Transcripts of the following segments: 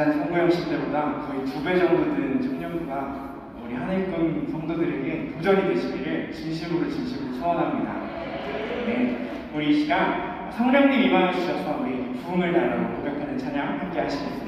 지난 선거연식 때보다 거의 2배 정도 된 청년부가 우리 하늘꾼 성도들에게 도전이 되시기를 진심으로 소원합니다. 네, 우리 이 시간 성령님 임하여 주셔서 우리 부흥을 나라로 고백하는 찬양 함께 하시겠습니다.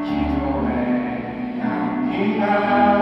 기도해 양기가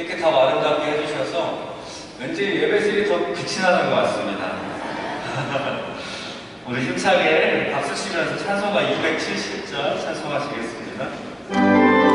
깨끗하고 아름답게 해주셔서 왠지 예배실이 더 빛이 나는 것 같습니다. 우리 힘차게 박수 치면서 찬송가 270절 찬송하시겠습니다.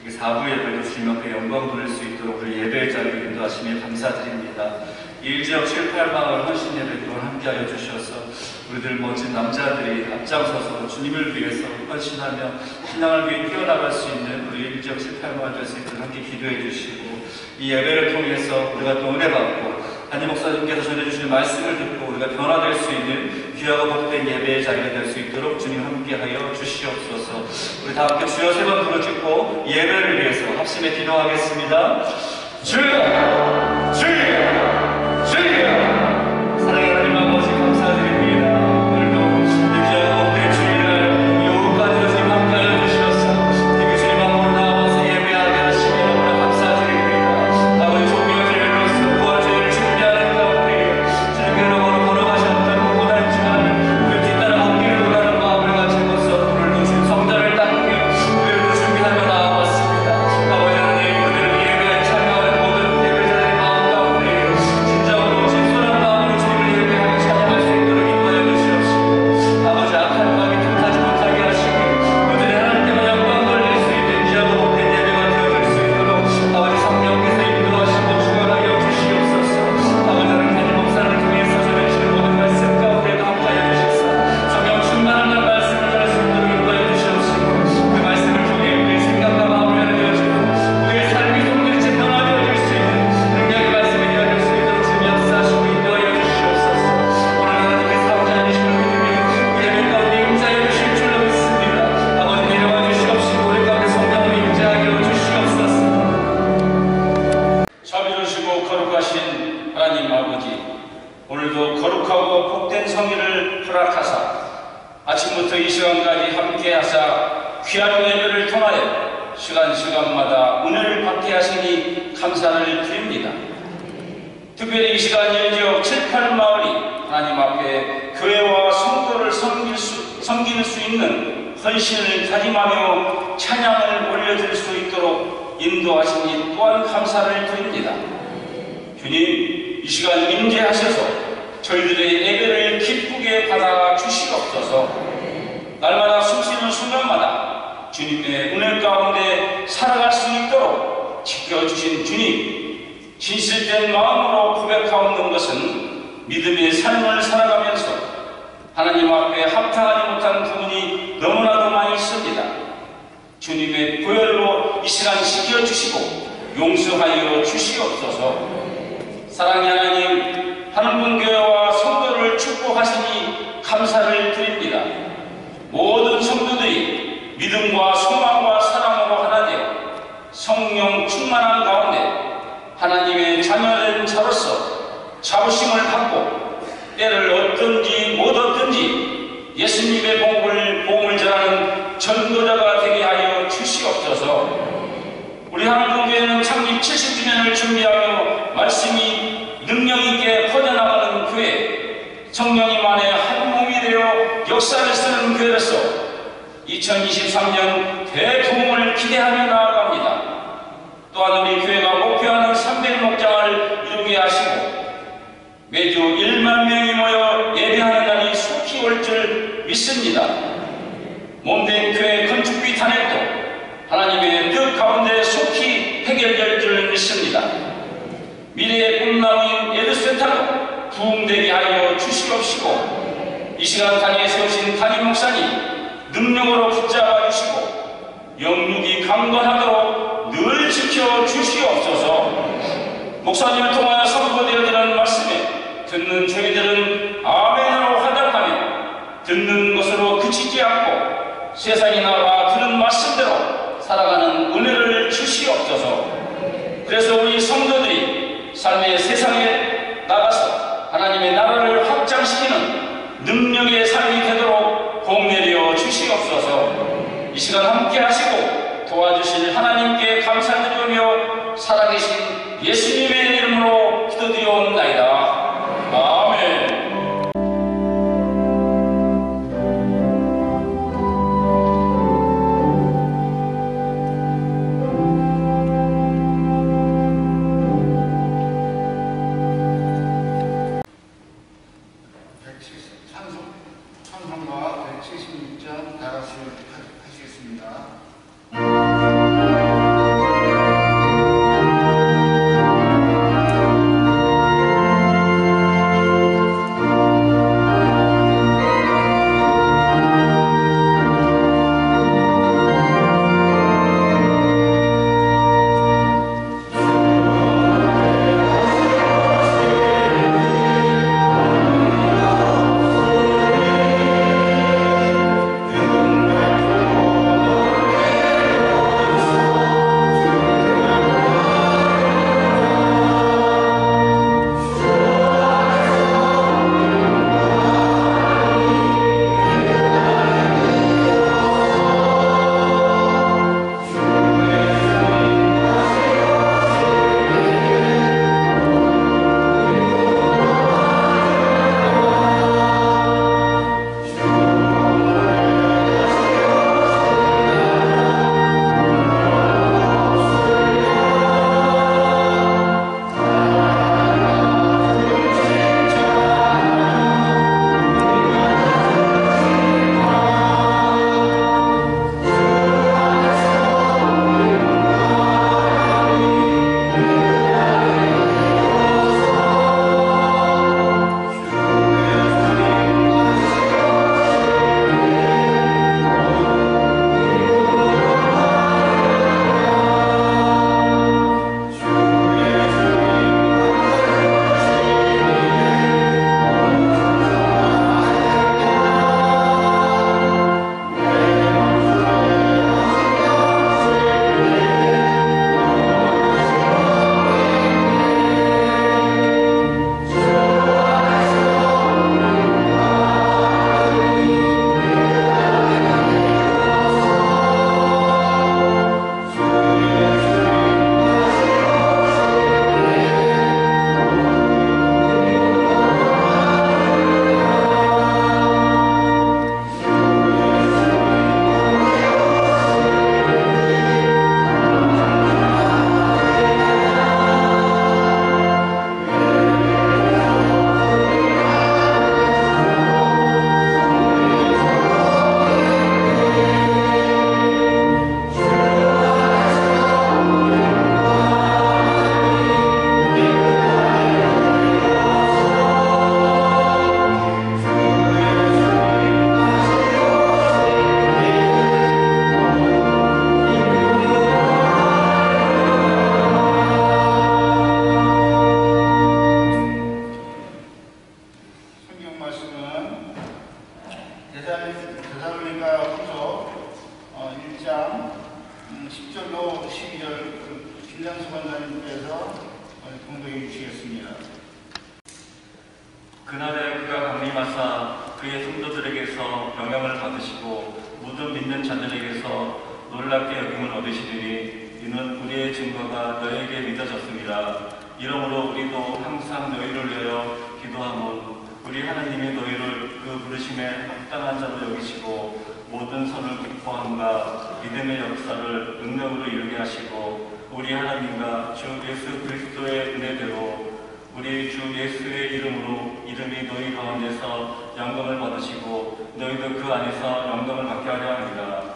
4부 예배도 주님 앞에 영광 돌릴 수 있도록 우리 예배의 자리를 인도하시며 감사드립니다. 일지역 7, 8마을 헌신 예배 또한 함께하여 주셔서 우리들 멋진 남자들이 앞장서서 주님을 위해서 헌신하며 신앙을 위해 뛰어나갈 수 있는 우리 일지역 7, 8마을 교수님들 함께 기도해 주시고 이 예배를 통해서 우리가 또 은혜 받고 담임 목사님께서 전해주시는 말씀을 듣고 우리가 변화될 수 있는 귀하고 복된 예배의 자리가 될 수 있도록 주님 함께하여 주시옵소서. 우리 다 함께 주여 3번 부르짖고 예배를 위해서 합심에 기도하겠습니다. 주여! 주여! 주여! 사랑의 하나님 아버지 감사드립니다. 오늘도 귀하고 복된 주일날 여기까지 주님 함께하여 주셔서 특히 주님 앞으로 나와서 예배하게 하시며 감사드립니다. 아버지 종료제일로서 부활제일을 준비하는 가운데 주님께로 걸어가셨던 고난 주간을 우리 뒤따라 걷기를 원하는 마음을 가지고서 오늘도 주님 성전을 닦으며 우리를 준비하며 나아왔습니다. 아버지 하나님 그들을 예배에 참여하는 모든 예배자들의 마음 가운데 진정으로 진솔한 마음으로 주님을 예배하며 찬양할 수 있도록 인도하여 주시옵시고 아버지 악한 마음이 틈타지 못하게 하시고 그들의 하나님께만 영광 돌릴 수 있는 귀하고 복된 예배가 되어질 수 있도록 아버지 성령께서 인도하시고 주관하여 주시옵소서. 아버지 하나님 목사를 통해서 전해주시는 모든 말씀 가운데도 함께하여 주시옵소서. 성령 충만한 말씀을 전할 수 있도록 인도하여 주시옵시고 그 말씀을 통해 우리의 생각과 마음을 열어주시고 우리의 삶이 동일체 변화되어질 수 있는 능력의 말씀이 되어질 수 있도록 주님 역사하시고 인도하여 주시옵소서. 오늘 하나님의 사업자이심을 믿으며 예배 가운데 임자해 주실 줄로 믿습니다. 아버지 내려와 주시옵시고 우리 가운데 성령을 임자하여 주시옵소서. 자비로우시고 거룩하신 하나님 아버지, 오늘도 거룩하고 복된 성의를 허락하사 아침부터 이 시간까지 함께하사 귀한 예배를 통하여 시간마다 은혜를 받게 하시니 감사를 드립니다. 특별히 이 시간 일지역 7, 8마을이 하나님 앞에 교회와 성도를 섬길 수 있는 헌신을 다짐하며 찬양을 올려드릴 수 있도록 인도하시니 또한 감사를 드립니다. 주님, 이 시간 임재하셔서 저희들의 예배를 기쁘게 받아 주시옵소서. 날마다 숨쉬는 순간마다 주님의 은혜 가운데 살아갈 수 있도록 지켜주신 주님, 진실된 마음으로 고백하옵는 것은 믿음의 삶을 살아가면서 하나님 앞에 합당하지 못한 부분이 너무나도 많이 있습니다. 주님의 보혈로 이 시간 지켜주시고 용서하여 주시옵소서. 사랑의 하나님, 하늘분교회와 성도를 축복하시니 감사를 드립니다. 모든 성도들이 믿음과 소망과 사랑으로 하나 되어 성령 충만한 가운데 하나님의 자녀된 자로서 자부심을 갖고 때를 얻든지 못 얻든지 예수님의 복음을 전하는 전도자가 되게 하여 주시옵소서. 우리 하늘분교회는 창립 70주년을 준비하며 말씀이 능력있게 퍼져나가는 교회, 성령님 안에 한 몸이 되어 역사를 쓰는 교회로서 2023년 대부흥을 기대하며 나아갑니다. 또한 우리 교회가 목표하는 300목장을 이루게 하시고 매주 1만 명이 모여 예배하는 날이 속히 올 줄 믿습니다. 몸된 교회 건축비 탄핵도 하나님의 뜻 가운데 속히 해결될 줄 믿습니다. 미래의 꿈나무인 예배센터도 부흥되게 하여 주시옵시고 이 시간 단위에 세우신 담임 목사님 능력으로 붙잡아 주시고 영육이 강건하도록 늘 지켜 주시옵소서. 목사님을 통하여 선포되어지는 말씀에 듣는 저희들은 아멘으로 화답하며 듣는 것으로 그치지 않고 세상에 나와 들은 말씀대로 살아가는 은혜를 주시옵소서. 그래서 우리 성도들이 삶의 세상에 나가서 하나님의 나라를 확장시키는 능력의 삶이 되도록 복내려 주시옵소서. 이 시간 함께 하시고 도와주실 하나님께 감사드리며 살아계신 예수님의 이름으로 기도드리옵나이다. 아멘. 찬송가 176장 다 같이 하시겠습니다. 그날에 그가 강림하사 그의 성도들에게서 명령을 받으시고 모든 믿는 자들에게서 놀랍게 여김을 얻으시리니 이는 우리의 증거가 너에게 믿어졌습니다. 이러므로 우리도 항상 너희를 위하여 기도하면 우리 하나님이 너희를 그 부르심에 합당한 자로 여기시고 모든 선을 기뻐함과 믿음의 역사를 능력으로 이루게 하시고 우리 하나님과 주 예수 그리스도의 은혜대로 우리 주 예수의 이름이 너희 가운데서 영광을 받으시고 너희도 그 안에서 영광을 받게 하려 합니다.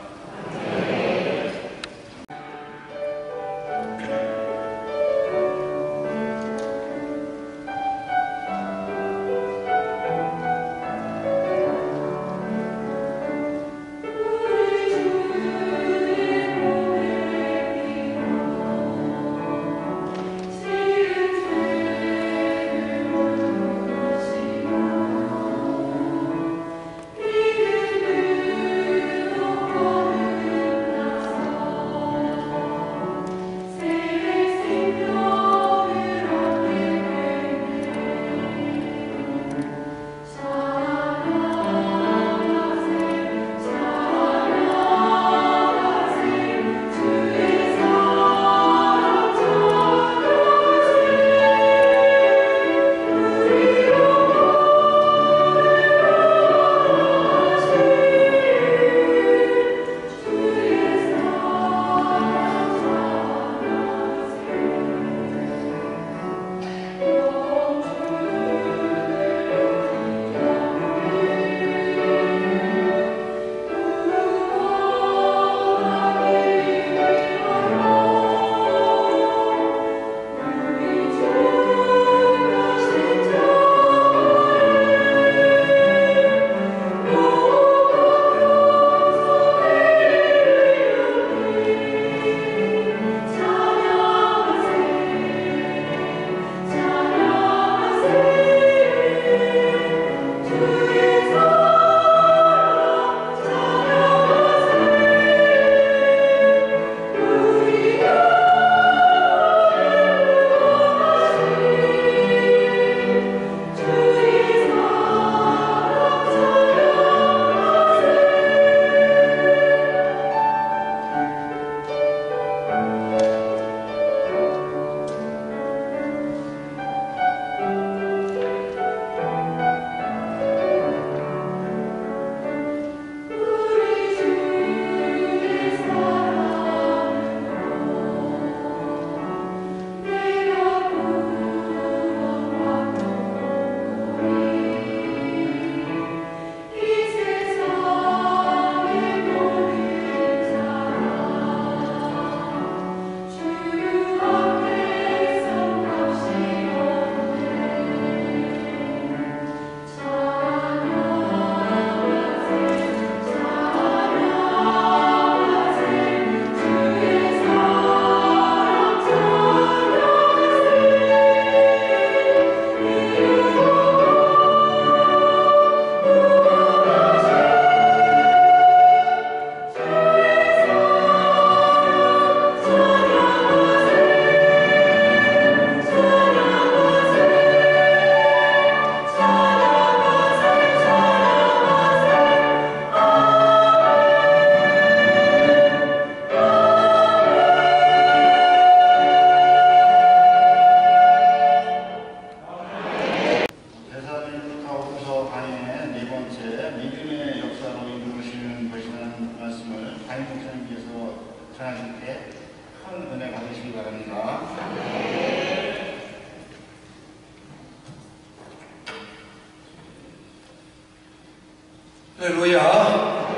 할렐루야.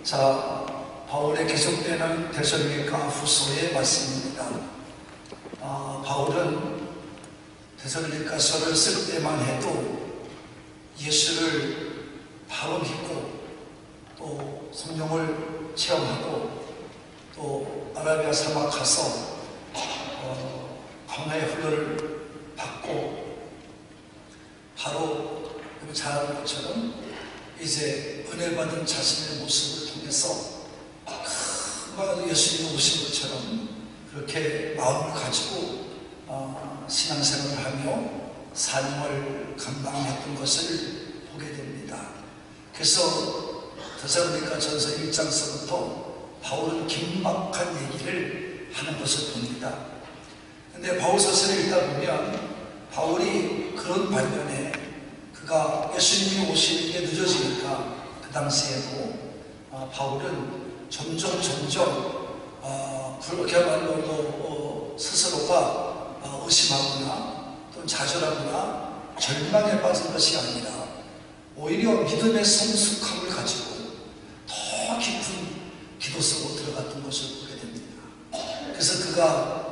자, 바울의 계속되는 데살로니가 후서의 말씀입니다. 바울은 데살로니가서를 쓸 때만 해도 예수를 바로 믿고 또 성령을 체험하고 또 아라비아 사막 가서 광야의 훈련을 받고 바로 잘 아는 것처럼 이제 은혜 받은 자신의 모습을 통해서 금방 예수님이 오신 것처럼 그렇게 마음을 가지고 신앙생활을 하며 사명을 감당했던 것을 보게 됩니다. 그래서 데살로니가 전서 1장서부터 바울은 긴박한 얘기를 하는 것을 봅니다. 근데 바울서서를 읽다 보면 바울이 그런 반면에 그가 예수님이 오시는 게 늦어지니까 그 당시에도 바울은 점점 그야말로 스스로가 의심하거나 또 좌절하거나 절망에 빠진 것이 아니라 오히려 믿음의 성숙함을 가지고 더 깊은 기도 속으로 들어갔던 것을 보게 됩니다. 그래서 그가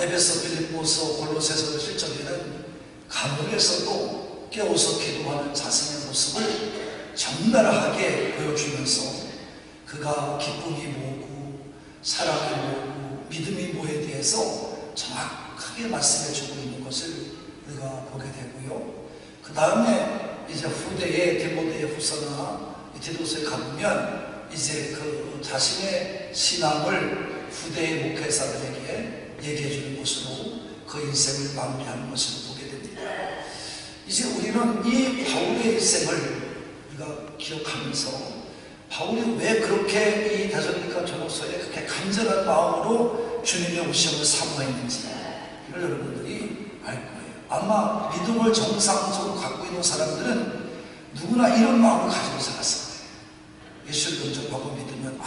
에베소, 빌립보서, 골로새서를 실적에는 감옥에서도 깨어서 기도하는 자신의 모습을 적나라하게 보여주면서 그가 기쁨이 뭐고 사랑이 뭐고 믿음이 뭐에 대해서 정확하게 말씀해주고 있는 것을 우리가 보게 되고요. 그 다음에 이제 후대의 디모데 후서나 디도서에 가보면 이제 그 자신의 신앙을 후대의 목회자들에게 얘기해 주는 것으로 그 인생을 마무리하는 것을 보게 됩니다. 이제 우리는 이 바울의 일생을 우리가 기억하면서 바울이 왜 그렇게 이 데살로니가 전후서에 그렇게 간절한 마음으로 주님의 오심을 사모했는지 이걸 여러분들이 알 거예요. 아마 믿음을 정상적으로 갖고 있는 사람들은 누구나 이런 마음을 가지고 살았을 거예요. 예수를 영접하고 믿으면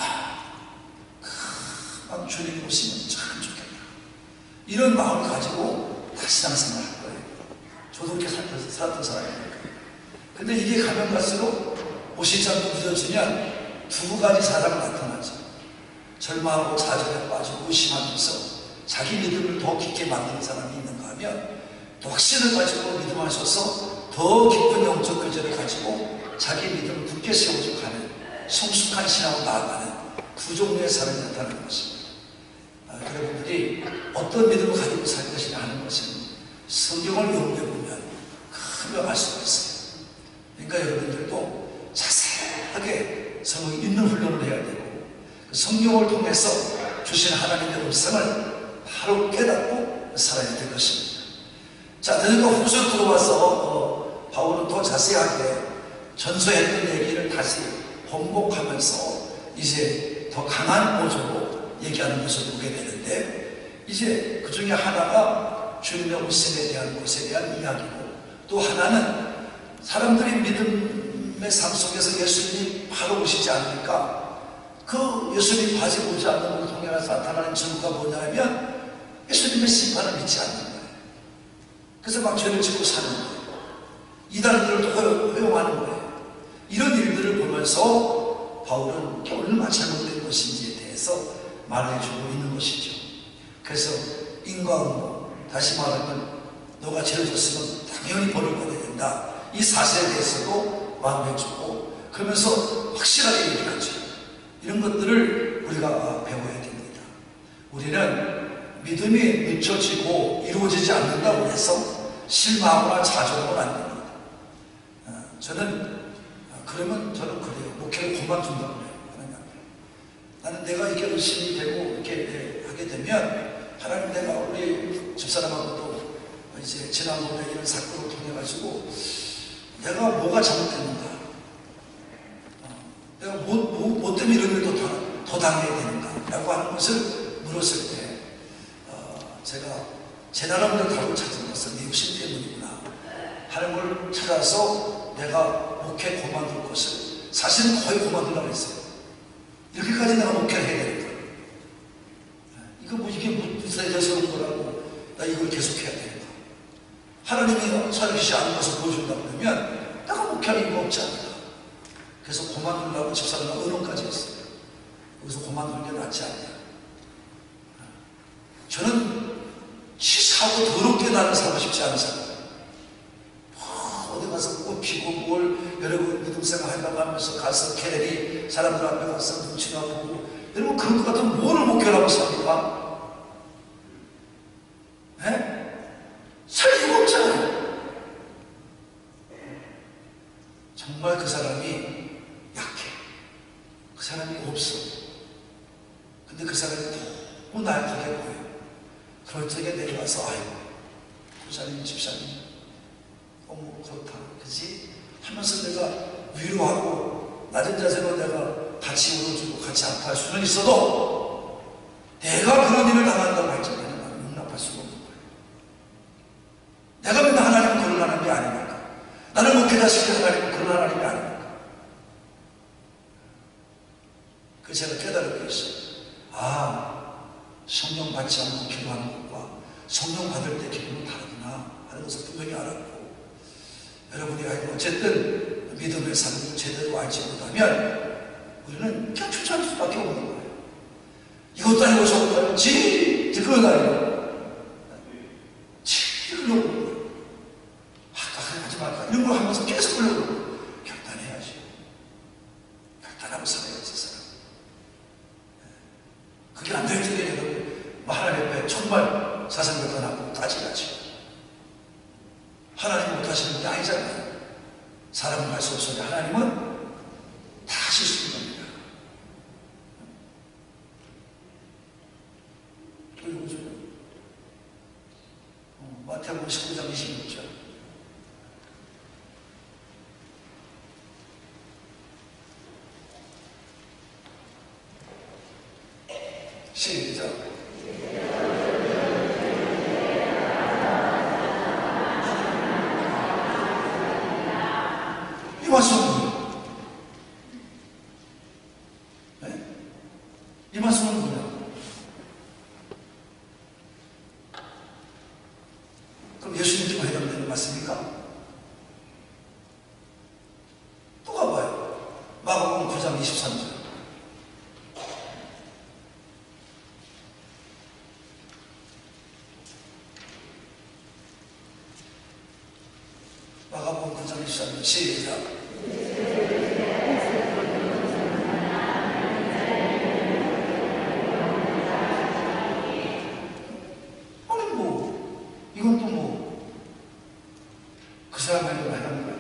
금방 주님 오시면 참 좋겠다. 이런 마음을 가지고 다시 신앙생활을 할 거예요. 저도 그렇게 살았던 사람이니까. 근데 이게 가면 갈수록 오시지 않고 늦어지면 두 가지 사람이 나타나죠. 절망하고 좌절에 빠지고 의심하면서 자기 믿음을 더 깊게 만드는 사람이 있는가 하면 또 확신을 가지고 믿음하셔서 더 깊은 영적 교제를 가지고 자기 믿음을 굳게 세우고 가는 성숙한 신앙으로 나아가는 두 종류의 사람이 나타나는 것입니다. 여러분들이 어떤 믿음을 가지고 살 것이냐 하는 것은 성경을 연구해 보면 크게 알 수가 있어요. 그러니까 여러분들도 자세하게 성경 읽는 훈련을 해야 되고 그 성경을 통해서 주신 하나님의 음성을 바로 깨닫고 살아야 될 것입니다. 자, 그러니까 후서 들어와서 바울은 더 자세하게 전서했던 얘기를 다시 번복하면서 이제 더 강한 모조로 얘기하는 것을 보게 되는데 이제 그 중에 하나가 주님의 오심에 대한 것에 대한 이야기고 또 하나는 사람들이 믿음의 삶 속에서 예수님이 바로 오시지 않으니까 그 예수님 바지 보지 않는 것을 통해 나타나는 증거가 뭐냐면 예수님의 심판을 믿지 않는 거예요. 그래서 막 죄를 짓고 사는 거예요. 이단들을 허용하는 거예요. 이런 일들을 보면서 바울은 얼마나 잘못된 것인지에 대해서 말해주고 있는 것이죠. 그래서 인과응보, 다시 말하면 너가 죄를 졌으면 당연히 벌을 받아야 된다. 이 사실에 대해서도 말해주고 그러면서 확실하게 얘기하죠. 이런 것들을 우리가 배워야 됩니다. 우리는 믿음이 늦춰지고 이루어지지 않는다고 해서 실망하거나 좌절하면 안 됩니다. 저는 그래요. 목회를 그만둔다고 해요. 나는 내가 이렇게 열심히 되고 이렇게 하게 되면 하나님 내가 우리 집사람하고도 이제 지난번에 이런 사건을 통해 가지고 내가 뭐가 잘못됐는가, 내가 뭐 때문에 이런 일도 더 당해야 되는가라고 하는 것을 물었을 때 제가 제 나름대로 답을 찾은 것은 네 욕심 때문이구나. 하나님을 찾아서 내가 목회 그만둘 것을 사실은 거의 그만두려고 했어요. 이렇게까지 내가 목회를 해야 되는 거예요. 이게 무슨 대서운 거라고 나 이걸 계속해야 되는가. 하나님이 살아계시지 않은 것을 보여준다고 그러면 내가 목회할 이유가 없지 않을까. 그래서 그만두려고 집사람과 의논까지 했어요. 여기서 그만두는 게 낫지 않냐. 저는 치사하고 더럽게 나를 살고 싶지 않은 사람. 어디 가서 꽃 피고 뭘 여러분 믿음생활 한다고 하면서 가서 캐리 사람들 앞에 가서 눈치나 보고 여러분 그런 것 같으면 뭐를 목회라고 삽니까? 네? 살 이유가 없잖아요. 정말 그 사람이 약해. 그 사람이 없어. 근데 그 사람이 너무 나약하게 보여요. 그럴 적에 내려와서 아이고 목사님 집사님 어머 그렇다 그치? 하면서 내가 위로하고 낮은 자세로 내가 같이 울어주고 같이 아파할 수는 있어도 내가 그런 일을 당한다고 할 적에는 나는 용납할 수가 없는 거예요. 내가 맨날 하나님은 그런 하나님이 아니니까 나는 목회자시킨 하나님은 그런 하나님이 아니니까 그 제가 깨달을 게 있어요. 아, 성령 받지 않고 기도하는 것과 성령 받을 때 기도는 다르구나 하는 것을 분명히 알았고 여러분이 알고 어쨌든 믿음의 삶을 제대로 알지 못하면 우리는 그냥 추천할 수밖에 없는 거예요. 이것도 아니고 저것도 아니고 그건 아니고 흘러오는 거예요. 아까 하지 말까 이런 걸 하면서 계속 흘러오는 거예요. 결단해야지. 결단하고 살아야지 세상. 그게 안 될 적에 여러분 하나님 앞에 정말 사상결단하고 따지야지. 하나님은 못하시는 게 아니잖아요. 사람은 할 수 없으니 하나님은 다 하실 수 있는 겁니다. 그리고 좀 마태복음 19장 26절 시작. 이 말씀은 네? 이 말씀은 뭐냐? 그럼 예수님께만 해당되는 말씀입니까? 또 가봐요. 마가복음 9장 23절 마가복음 9장 23절 시작. 아니 뭐 이건 또 뭐 그 사람 말로 하는 거야?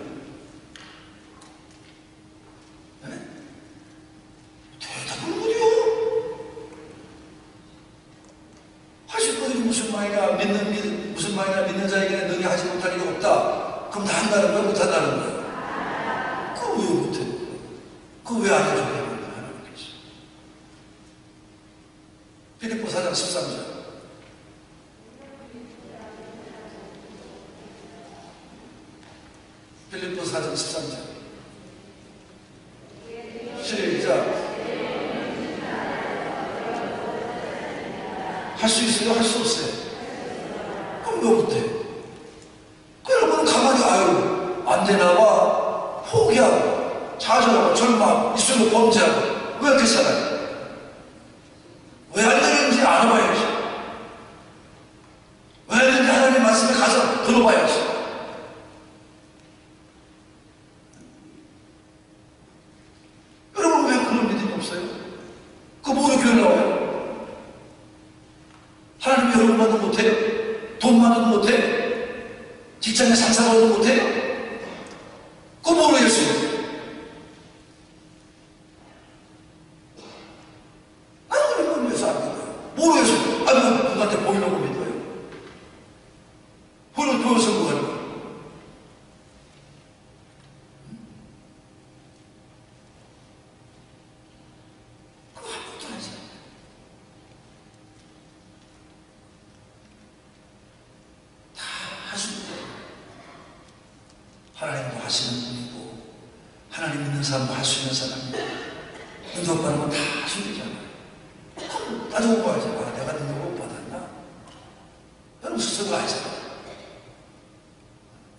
네? 대답을 못해요. 하실 분이 무슨 말이냐 무슨 말이냐 믿는 자에게는 능히 하지 못할 일이 없다. 그럼 다 한다는 거야? 못한다는 거야? 그거 왜 못해? 그거 왜 안 해줘야 되는 거야? 하나님께서. 빌립보 4장 13절 빌립보 4장 13절 시작. 할 수 있어요? 할 수 없어요? 그럼 왜 못해? 여러분은 가만히 아유 안 되나봐 포기하고 좌절하고 절망하고 입술로 범죄하고 왜 이렇게 살아요? 왜 안 되는지 알아봐야지. 왜 안 되는지 하나님 말씀에 가서 들어봐야지. 여러분 왜 그런 믿음이 없어요? 그 뭐로 교회 나와요? 하나님 여러분 만도 못해요? 돈 많아도 못해요? 직장에 상사로도 못해요? 그거 뭐로 예수님? 나는 그런 건 안 믿어요. 뭐로 예수님? 아니 뭐 누구한테 보이려고 믿어요? 보여서 뭐 하는 거예요? 그거 아무것도 아니잖아요. 다 하시는 거예요. 하나님도 하시는 분이고 하나님 믿는 사람도 할 수 있는 사람이고 능력 받는 건 다 하시면 되잖아요. 그럼 따지고 봐야지. 아, 내가 능력을 못 받았나? 여러분 스스로가 알잖아요.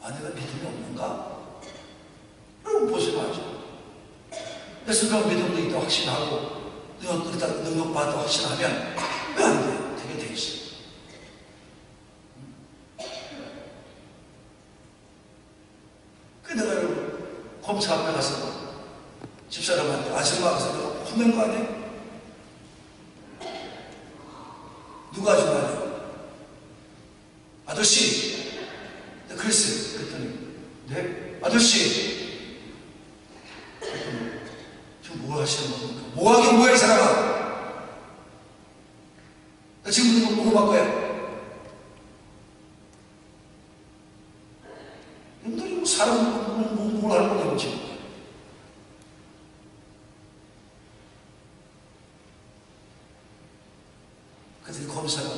아, 내가 믿음이 없는가? 여러분 보셔봐야죠. 예수가 믿음도 있다고 확신하고 능력 받았다고 확신하면 왜 안 돼요? 되게 돼 있어요. 내가 여러분 검사 앞에 가서 집사람한테 아줌마 가서 내가 혼낸 거 아니에요? 누가 아줌마냐? 아저씨. 내가 그랬어요. 그랬더니 네? 아저씨. 그랬더니 지금 뭐 하시는 겁니까? 뭐 하긴 뭐야 이 사람아. 나 지금부터 물어볼 거야. 여러분들이 뭐 사람 뭘 하는 거냐고 지금. 그랬더니 검사가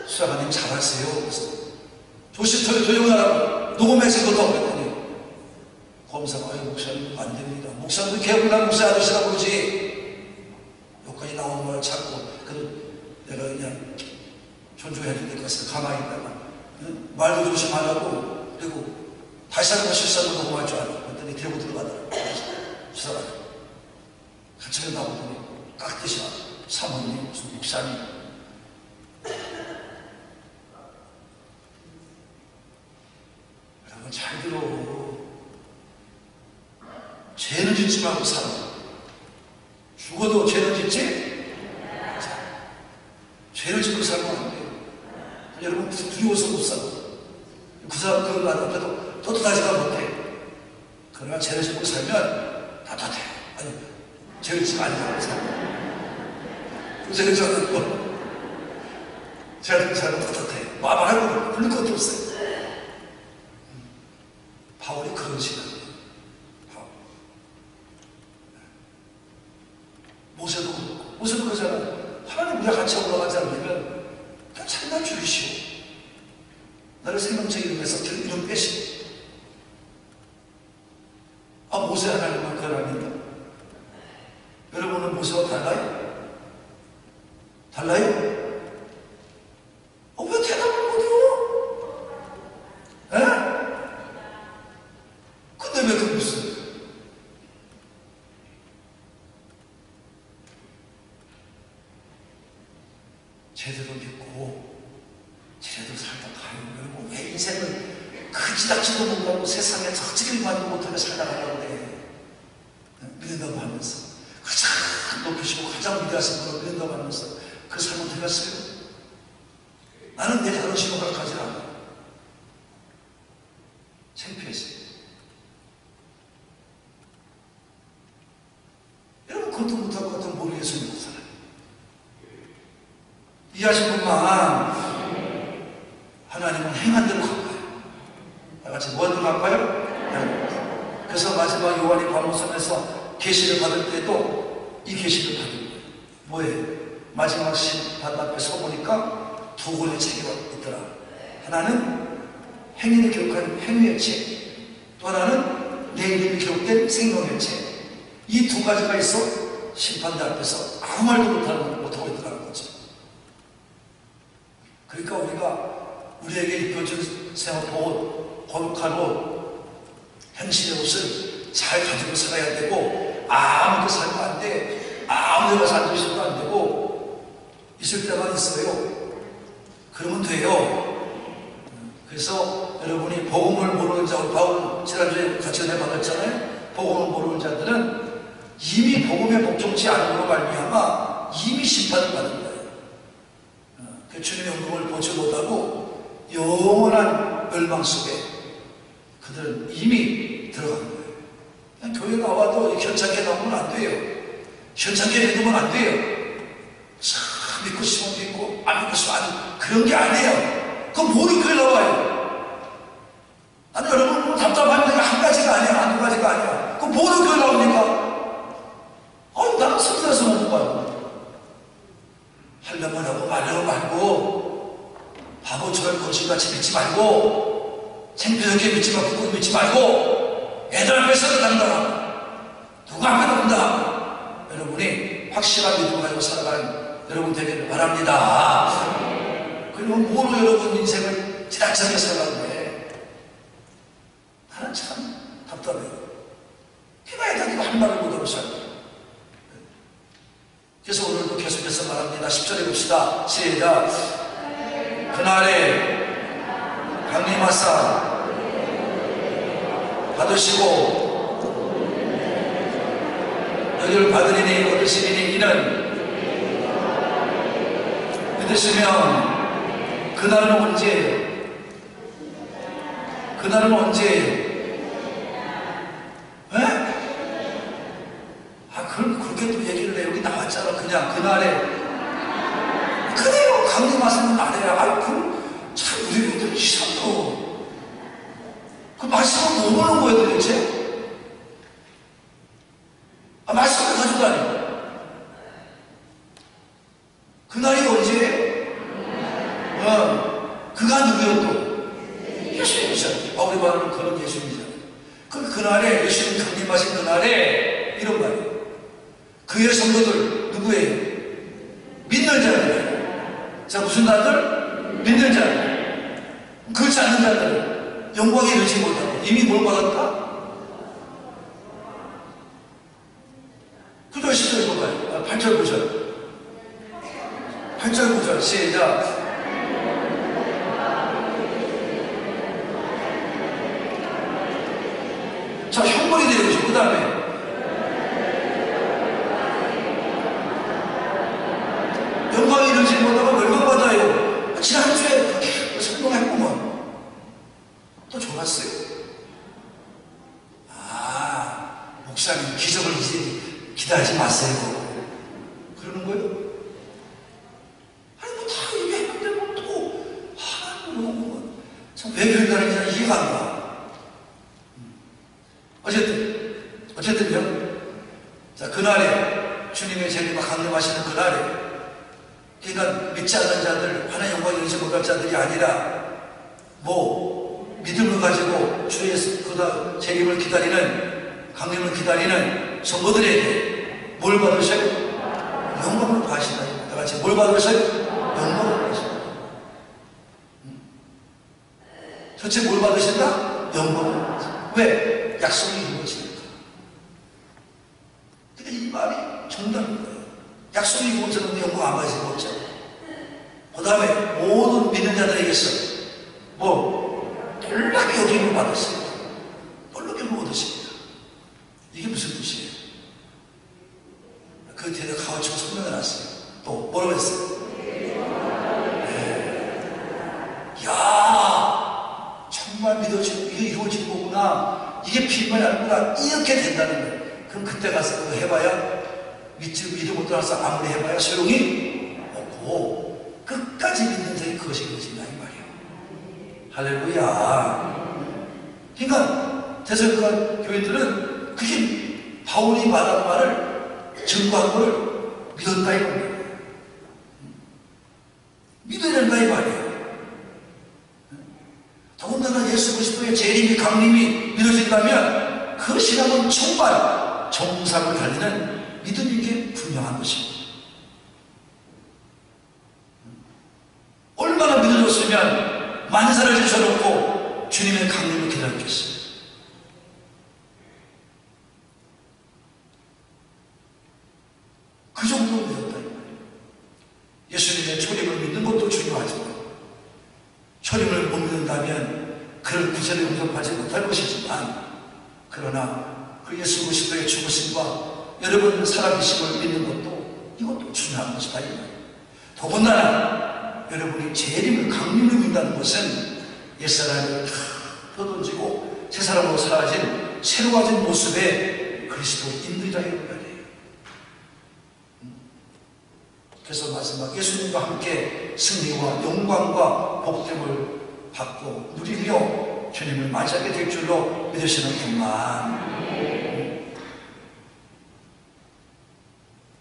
수사관님 잘하세요. 그래서 조용히 하라고 녹음해서 그것도 그랬더니 검사가 아유 목사님 안 됩니다. 목사님도 개혁이나 목사 아저씨라고 그러지. 여기까지 나오는 걸 찾고 그 내가 그냥 존중해야 될 것 같아서 가만히 있다가 말도 조심하라고 그리고 다시 한번 실수하면 녹음할 줄 알아. 그랬더니 데리고 들어가더라고. 수사관이 같이 나오더니 깍듯이 사모님 무슨 목사님 여러분 잘 들어. 죄는 짓지 말고 살아. 죽어도 죄는 짓지? 죄를 짓고 살면 안 돼요. 여러분 두려워서 못 살아. 그 사람 그걸 앞에도 떳떳하지가 못해. 그러나 죄를 짓고 살면 떳떳해. 아니 죄를 짓고 아니라고 살아. 죄를 짓고 죄를 짓고 살면 떳떳해. 말하고 불릴 것도 없어요. 바울이 그런 시간이에요. 모세도 그러잖아. 하나님 우리가 같이 올라가지 않으면 그냥 참나 죽이시오. 나를 생명체 이름에서 이름 빼시오. 아 모세 하나님은 그건 아닙니다. 여러분은 모세와 달라요? 달라요? 왜 대답을 못해요? 에? 근데 왜 그러고 있어요? 제대로 믿고 제대로 살다 가요. 여러분 왜 인생을 그지닥지도 못하고 세상에 터지기만도 못하게 살다 가려고 그래. 믿는다고 하면서 가장 높으시고 가장 위대하신 분을 믿는다고 하면서 그 삶을 되었어요. 나는 내 자존심을 허락하지 않아. 창피했어요. 여러분 그것도 못할 것 같으면 뭘 위해서 믿고 살아요? 이해하신 분만 하나님은 행한 대로 갚아요. 다같이 뭐 대로 갚아요? 그래서 마지막 요한이 바모선에서 계시를 받을 때도 이 계시를 받은 거예요. 뭐예요? 마지막 심판 앞에 서보니까 두 권의 책이 있더라. 하나는 행인이 기록한 행위의 책, 또 하나는 내 이름이 기록된 생명의 책. 이 두 가지가 있어 심판대 앞에서 아무 말도 못하고 있더라는 거죠. 그러니까 우리가 우리에게 입혀준 생업복옷, 거룩한 옷, 행실의 옷을 잘 가지고 살아야 되고 아무도 살면 안 돼. 아무 데가 살고 있어도 안 되고 있을 때만 있어요. 그러면 돼요. 그래서 여러분이 복음을 모르는 자, 바울 지난주에 같이 은혜 받았잖아요. 복음을 모르는 자들은 이미 복음에 복종치 않음으로 말미암아 이미 심판을 받은 거예요. 그 주님의 은총을 보지 못하고 영원한 멸망 속에 그들은 이미 들어간 거예요. 그냥 교회 나와도 현찮게 나오면 안 돼요. 현찮게 믿으면 안 돼요. 참 믿고 싶으면 믿고 안 믿고 싶으면 안 그런 게 아니에요. 그럼 뭐를 교회 나와요? 아니 여러분 뭐 답답한 데가 한 가지가 아니야. 한두 가지가 아니야. 그럼 뭐를 교회 나옵니까? 나는 성사에서 못 봐요. 하려면 하고 말려면 말고 바보처럼 거짓같이 믿지 말고 창피하게 믿지 말고 믿지 말고 애들 앞에서도 당당하고 누구 앞에도 당당하고 여러분이 확실한 믿음을 가지고 살아가는 여러분 되기를 바랍니다. 그리고 뭐로 여러분 인생을 지나치게 살아가는데 나는 참 답답해요. 그냥 애들이 한 말을 못하고 살아요. 그래서 오늘도 계속해서 말합니다. 10절에 봅시다. 시작. 그날에 강림하사 받으시고 너희를 받으리니 얻으시리니 이는 믿으시면 그날은 언제예요? 그날은 언제예요? 그렇게 또 얘기를 해. 여기 나왔잖아. 그냥 그날에 그래요. 강림하시는 날에야. 참 우리 애들 이상해요. 그 말씀 보세요. 말씀을 가지고 다니고. 그날이 언제예요? 그가 누구요 또? 예수님이잖아요. 우리 말하는 그런 예수님이잖아요. 그날에 예수님 강림하신 그날에 이런 말이에요. 그의 성도들 누구예요? 믿는 자들이에요. 자, 무슨 자들? 믿는 자들. 그렇지 않는 자들은 영광에 이르지 못하고 이미 뭘 받았다? 9절 10절 볼까요? 8절 9절 8절 9절 시작. 자, 형벌이 되는 것이고 그 다음에 영광에 이르지 못하고 멸망받아요. 지난주에 그렇게 설명했구먼. 또 졸았어요. 목사님 기적을 이제 기다리지 마세요. 그러는 거예요? 아니 뭐 다 얘기했는데 뭐 또 하나님 참 왜 그런다는지 이해가 안 가. 어쨌든요. 자, 그날에 주님의 재림과 강림하시는 그날에 그러니까 믿지 않는 자들, 하나의 영광에 이르지 못할 자들이 아니라 뭐 믿음을 가지고 주의 그다 재림을 기다리는 강림을 기다리는 성도들에게 뭘 받으셔요? 영광을 받으신다. 다 같이 뭘 받으셔요? 영광을 받으신다. 도대체 뭘 받으신다? 영광을 받으신다. 왜? 약속이 이루어지니까. 근데 이 말이 정답인 거예요. 약속이 이루어졌는데 영광 안 받으실 거 없죠. 그 다음에 모든 믿는 자들에게서 뭐 놀랍게 여김을 받았어요. 놀랍게 얻으십니다. 이게 무슨 뜻이에요? 그 뒤에 가오치고 설명해 놨어요. 또 뭐라고 했어요? 야, 정말 믿어지고 이게 이루어진 거구나. 이게 빈말이 아니구나. 이렇게 된다는 거예요. 그럼 그때 가서 그거 해봐야 믿지 못하서 아무리 해봐야 소용이 없고 끝까지 믿는 자이 그것이 이루어진다 이 말이에요. 할렐루야. 그러니까 대선과 교인들은 그게 바울이 말한 말을 증거한 걸 믿었다 이 말이에요. 믿어야 된다 이 말이에요. 더군다나 예수 그리스도의 재림이 강림이 믿어진다면 그 신앙은 정말 정상을 달리는 믿음인 게 분명한 것입니다. 얼마나 믿어졌으면 만사를 제쳐놓고 주님의 강림을 기다렸겠어요. 그 정도로 믿었다 이 말이에요. 예수님의 초림을 믿는 것도 중요하지만 초림을 못 믿는다면 그를 구세를 용서하지 못할 것이지만 그러나 그 예수 그리스도의 죽으심과 여러분 살아계심을 믿는 것도 이것도 중요한 것이다 이 말이에요. 더군다나 여러분이 재림을 강림을 믿는다는 것은 옛사람을 다 펴던지고 새사람으로 사라진 새로워진 모습의 그리스도인들이다 이런 말이에요. 그래서 마지막 예수님과 함께 승리와 영광과 복됨을 받고 누리며 주님을 맞이하게 될 줄로 믿으시는 분만.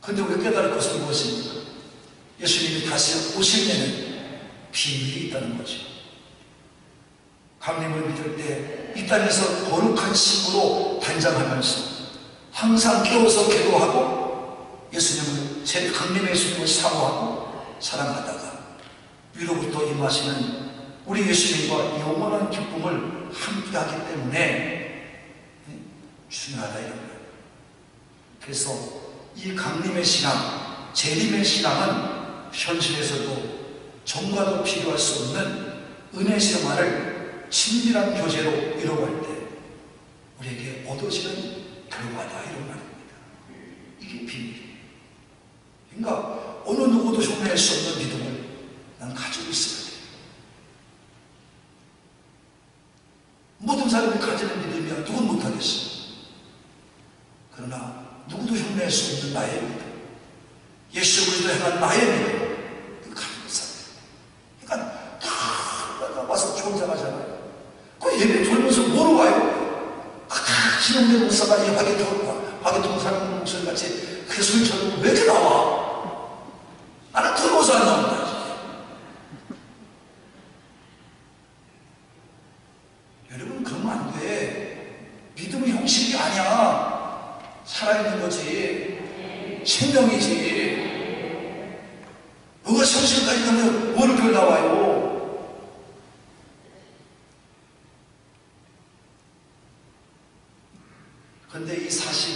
그런데 우리가 깨달을 것은 무엇입니까? 예수님이 다시 오실 때는 비밀이 있다는 거죠. 강림을 믿을 때 이 땅에서 거룩한 신부로 단장하면서 항상 깨워서 기도하고 예수님을 제 강림의 예수님을 사모하고 사랑하다가 위로부터 임하시는 우리 예수님과 영원한 기쁨을 함께하기 때문에 중요하다 이런 거예요. 그래서 이 강림의 신앙, 재림의 신앙은 현실에서도 정과도 필요할 수 없는 은혜 생활을 친밀한 교제로 이루어갈 때 우리에게 얻어지는 결과다 이런 말입니다. 이게 비밀이에요. 그러니까 어느 누구도 흉내낼 수 없는 믿음을 난 가지고 있어야 돼요. 모든 사람이 가지는 믿음이야 누군 못하겠어. 그러나 누구도 흉내낼 수 없는 나의 믿음, 예수 그리스도 향한 나의 믿음, 이거 가지고 있어야 돼요. 그러니까 다 와서 좋은 자가잖아요. 그 예배 돌면서 뭐로 와요? 다 신용대 목사가 이 화개통 사람 목소리 같이 그 소리처럼 왜 이렇게 나와? 나는 더러워서 안 나온다. 여러분, 그러면 안 돼. 믿음은 형식이 아니야. 살아있는 거지. 생명이지. 누가 형식까지 가면 뭐를 별 나와요? 그런데 이 사실,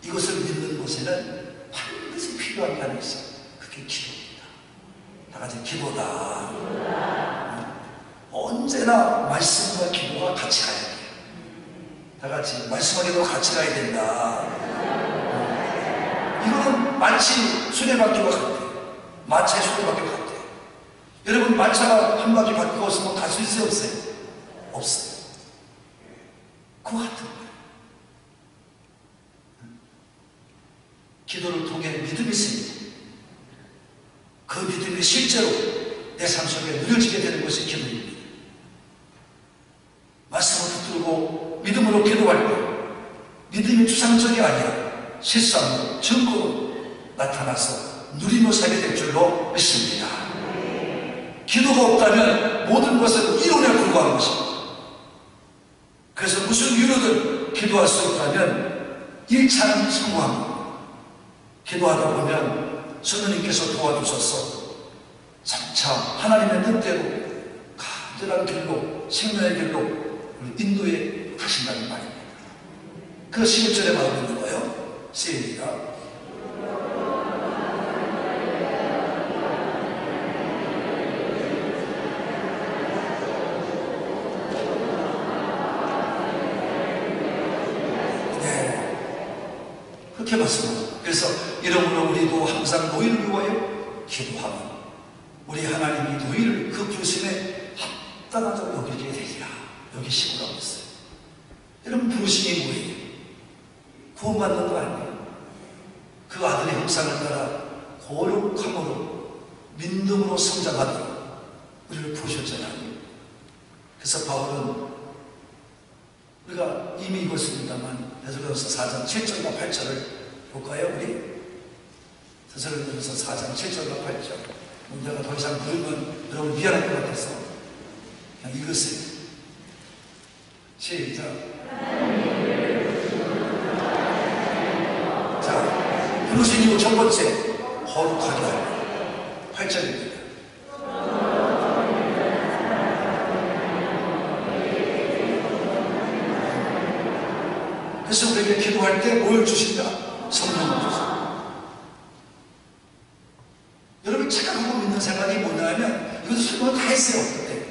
이것을 믿는 곳에는 반드시 필요한 게 하나 있어요. 그게 기도입니다. 다 같이 기도다. 언제나 말씀과 기도가 같이 가야 돼요. 다 같이 말씀과 기도가 같이 가야 된다. 이거는 마치 수레바퀴와 같아요. 마차의 수레바퀴와 같아요. 여러분, 마차가 한 바퀴 바뀌었으면 갈 수 있어요, 없어요? 없어요. 그거 같은 거예요. 기도를 통해 믿음이 있습니다. 그 믿음이 실제로 내 삶 속에 누려지게 되는 것이 기도입니다. 말씀을 붙들고 믿음으로 기도할 때 믿음이 추상적이 아니라 실상으로 증거로 나타나서 누리며 살게 될 줄로 믿습니다. 기도가 없다면 모든 것은 이론에 불과한 것입니다. 그래서 무슨 이유로든 기도할 수 있다면 1차는 성공합니다. 기도하다 보면 성령님께서 도와주셔서 점차 하나님의 뜻대로 간절한 길로, 생명의 길로 인도해 가신다는 말입니다. 그 11절의 마음이 있는 거예요. 시작. 그렇게 말씀합니다. 그래서 이러므로 우리도 항상 너희를 위하여 기도하면 우리 하나님이 너희를 그 부르심에 합당하다고 여기게 되리라. 여기 시구라고 했어요. 여러분, 부르심이 뭐예요? 구원받는 거 아니에요? 그 아들의 형상을 따라 거룩함으로 믿음으로 성장하도록 우리를 부르셨잖아요. 그래서 바울은 우리가 이미 읽었습니다만 데살로니가서 4장 7절과 8절을 볼까요? 우리 데살로니가서 4장 7절과 8절. 문제가 더 이상 부르면 여러분 미안할 것 같아서 그냥 읽으세요. 시작. 자, 부르신 이후 첫 번째, 거룩하게 하라. 8절입니다. 그래서 우리에게 기도할 때 뭘 주신다? 성령을 주신다. 여러분, 착각하고 믿는 생각이 뭐냐면 이것도 설명을 다 했어요. 그때.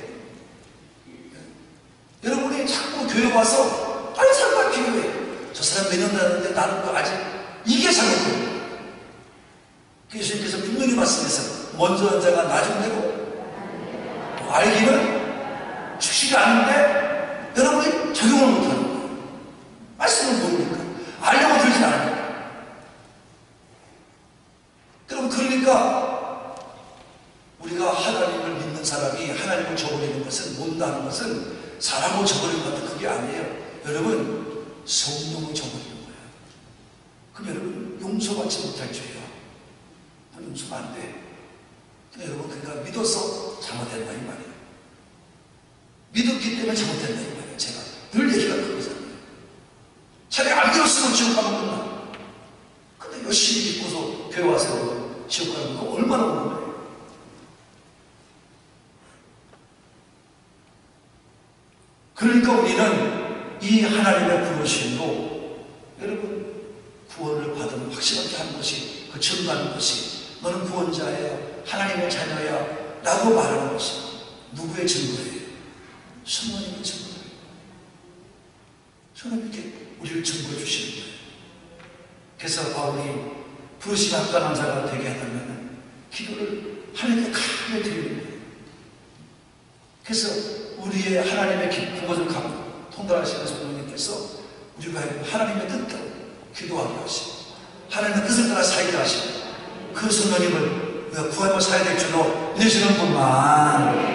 여러분이 자꾸 교회 와서 다른 사람만 필요해. 저 사람 몇 년 다녔는데 나는 뭐 아직 이게 잘못돼요. 예수님께서 분명히 말씀했어요. 먼저 한 자가 나중되고 알기는 죽지가 않는데 여러분이 적용을 못하는 거예요. 말씀을 모르니까 알려고 들진 않으니까. 여러분, 그러니까 우리가 하나님을 믿는 사람이 하나님을 저버리는 것은, 못다는 것은 사람을 저버리는 것도 그게 아니에요. 여러분, 성령을 저버리는 거예요. 그럼 여러분, 용서받지 못할 죄예요. 용서가 안 돼. 여러분, 그러니까 믿어서 잘못된다 이 말이에요. 믿었기 때문에 잘못된다 이 말이에요. 제가 늘 얘기하는 거잖아요. 차라리 안 믿었으면 지옥 가면 끝나. 근데 열심히 믿고서 교회 와서 지옥 가는 거 얼마나 오는 거예요. 그러니까 우리는 이 하나님의 부르심으로 여러분 구원을 받은 확실하게 하는 것이, 그 증거하는 것이 너는 구원자야, 하나님의 자녀야 라고 말하는 것이 누구의 증거예요? 성령님의 증거예요. 성령님께 우리를 증거해 주시는 거예요. 그래서 바울이 부르심 합당한 자가 되게 하려면 기도를 하나님께 강하게 드리는 거예요. 그래서 우리의 하나님의 깊은 것을 통달하시는 성령님께서 우리가 하나님의 뜻대로 기도하게 하시고 하나님의 뜻을 따라 살게 하시고 그 성령님을 우리가 구하며 살아야 될 줄로 믿으시는 분만.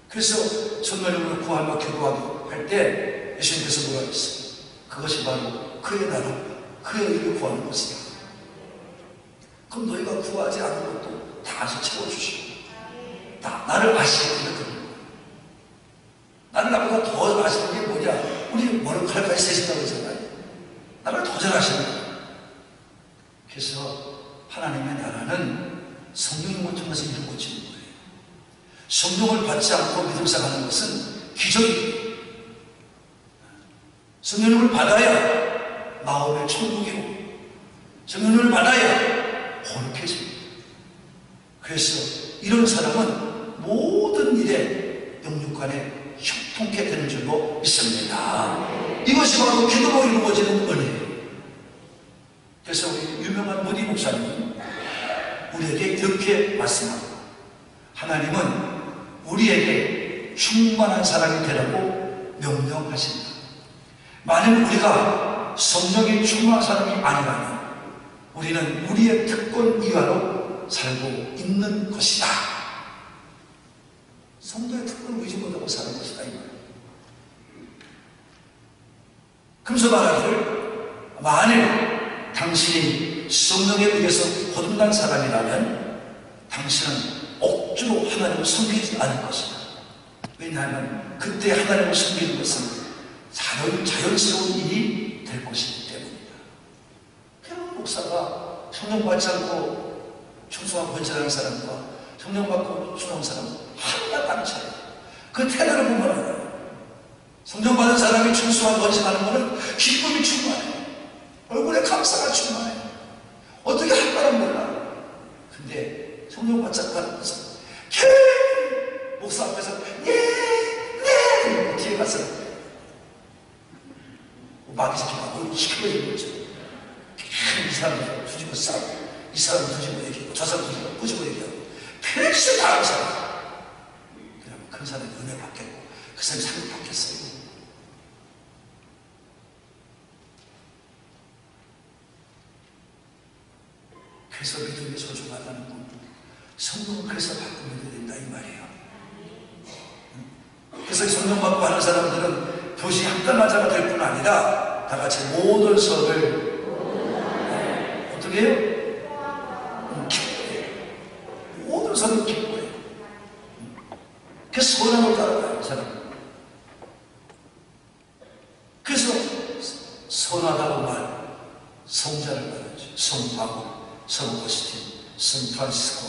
그래서 성령님을 구하며 기도하게 할 때 예수님께서 뭐라 했어요? 그것이 바로 그의 나라, 그의 의를 구하는 것이다. 그럼 너희가 구하지 않은 것도 다 아서 채워주시고, 나를 아시기 때문에 나를 나보다 더 아시는 게 뭐냐? 우리 머리카락까지 세신다고 하잖아요. 나를 더 잘 아시는 거예요. 그래서 하나님의 나라는 성령님을 통해서 이루어지는 거예요. 성령을 받지 않고 믿음 생활하는 것은 기적이에요. 성령님을 받아야 마음의 천국이고, 성령님을 받아야 거룩해집니다. 그래서 이런 사람은 모든 일에 영육간에 형통케 되는 줄로 믿습니다. 이것이 바로 기도로 이루어지는 은혜예요. 그래서 우리 유명한 모디 목사님은 우리에게 이렇게 말씀합니다. 하나님은 우리에게 충만한 사람이 되라고 명령하신다. 만약 우리가 성령이 충만한 사람이 아니라면 우리는 우리의 특권 이하로 살고 있는 것이다. 성도의 특권을 의지 못하고 사는 것이다, 이 말이에요. 그래서 말하기를, 만일 당신이 성령에 의해서 거듭난 사람이라면 당신은 억지로 하나님을 섬기지 않을 것이다. 왜냐하면 그때 하나님을 섬기는 것은 자연스러운 일이 될 것이기 때문이다. 그런 목사가 성령 받지 않고 충성하고 헌신하는 사람과 성령 받고 충성하는 사람은 하나가 다른 차이다. 그 태도를 보면 알아요. 성령 받은 사람이 충성하고 헌신하는 것은 기쁨이 충만해. 얼굴에 감사가 충만해. 어떻게 할 바는 몰라. 근데 성령 받지 않고서 목사 앞에서 네 뒤에 가서 마귀 새끼가 시끄러진 거죠. 이 사람을 두집어 싸우고, 이 사람을 두집어 얘기하고, 저 사람을 두집어 얘기하고, 필수 다 하는 사람. 그러면 그 사람이 은혜 받겠고, 그 사람이 상을 받겠어요. 그래서 믿음이 소중하다는 건 성령을 그래서 바꾸면 된다, 이 말이에요. 그래서 성령 받고 하는 사람들은 도시 합당하자가 될 뿐 아니라 다 같이 모든 서를 어떻게 해요? 기뻐해요. 모든 서를 기뻐해요. 그래서 선함을 따라가요, 사람은. 그래서 선하다고 말, 성자를 말하죠. 성 바울, 성 어거스틴, 성 프란시스코,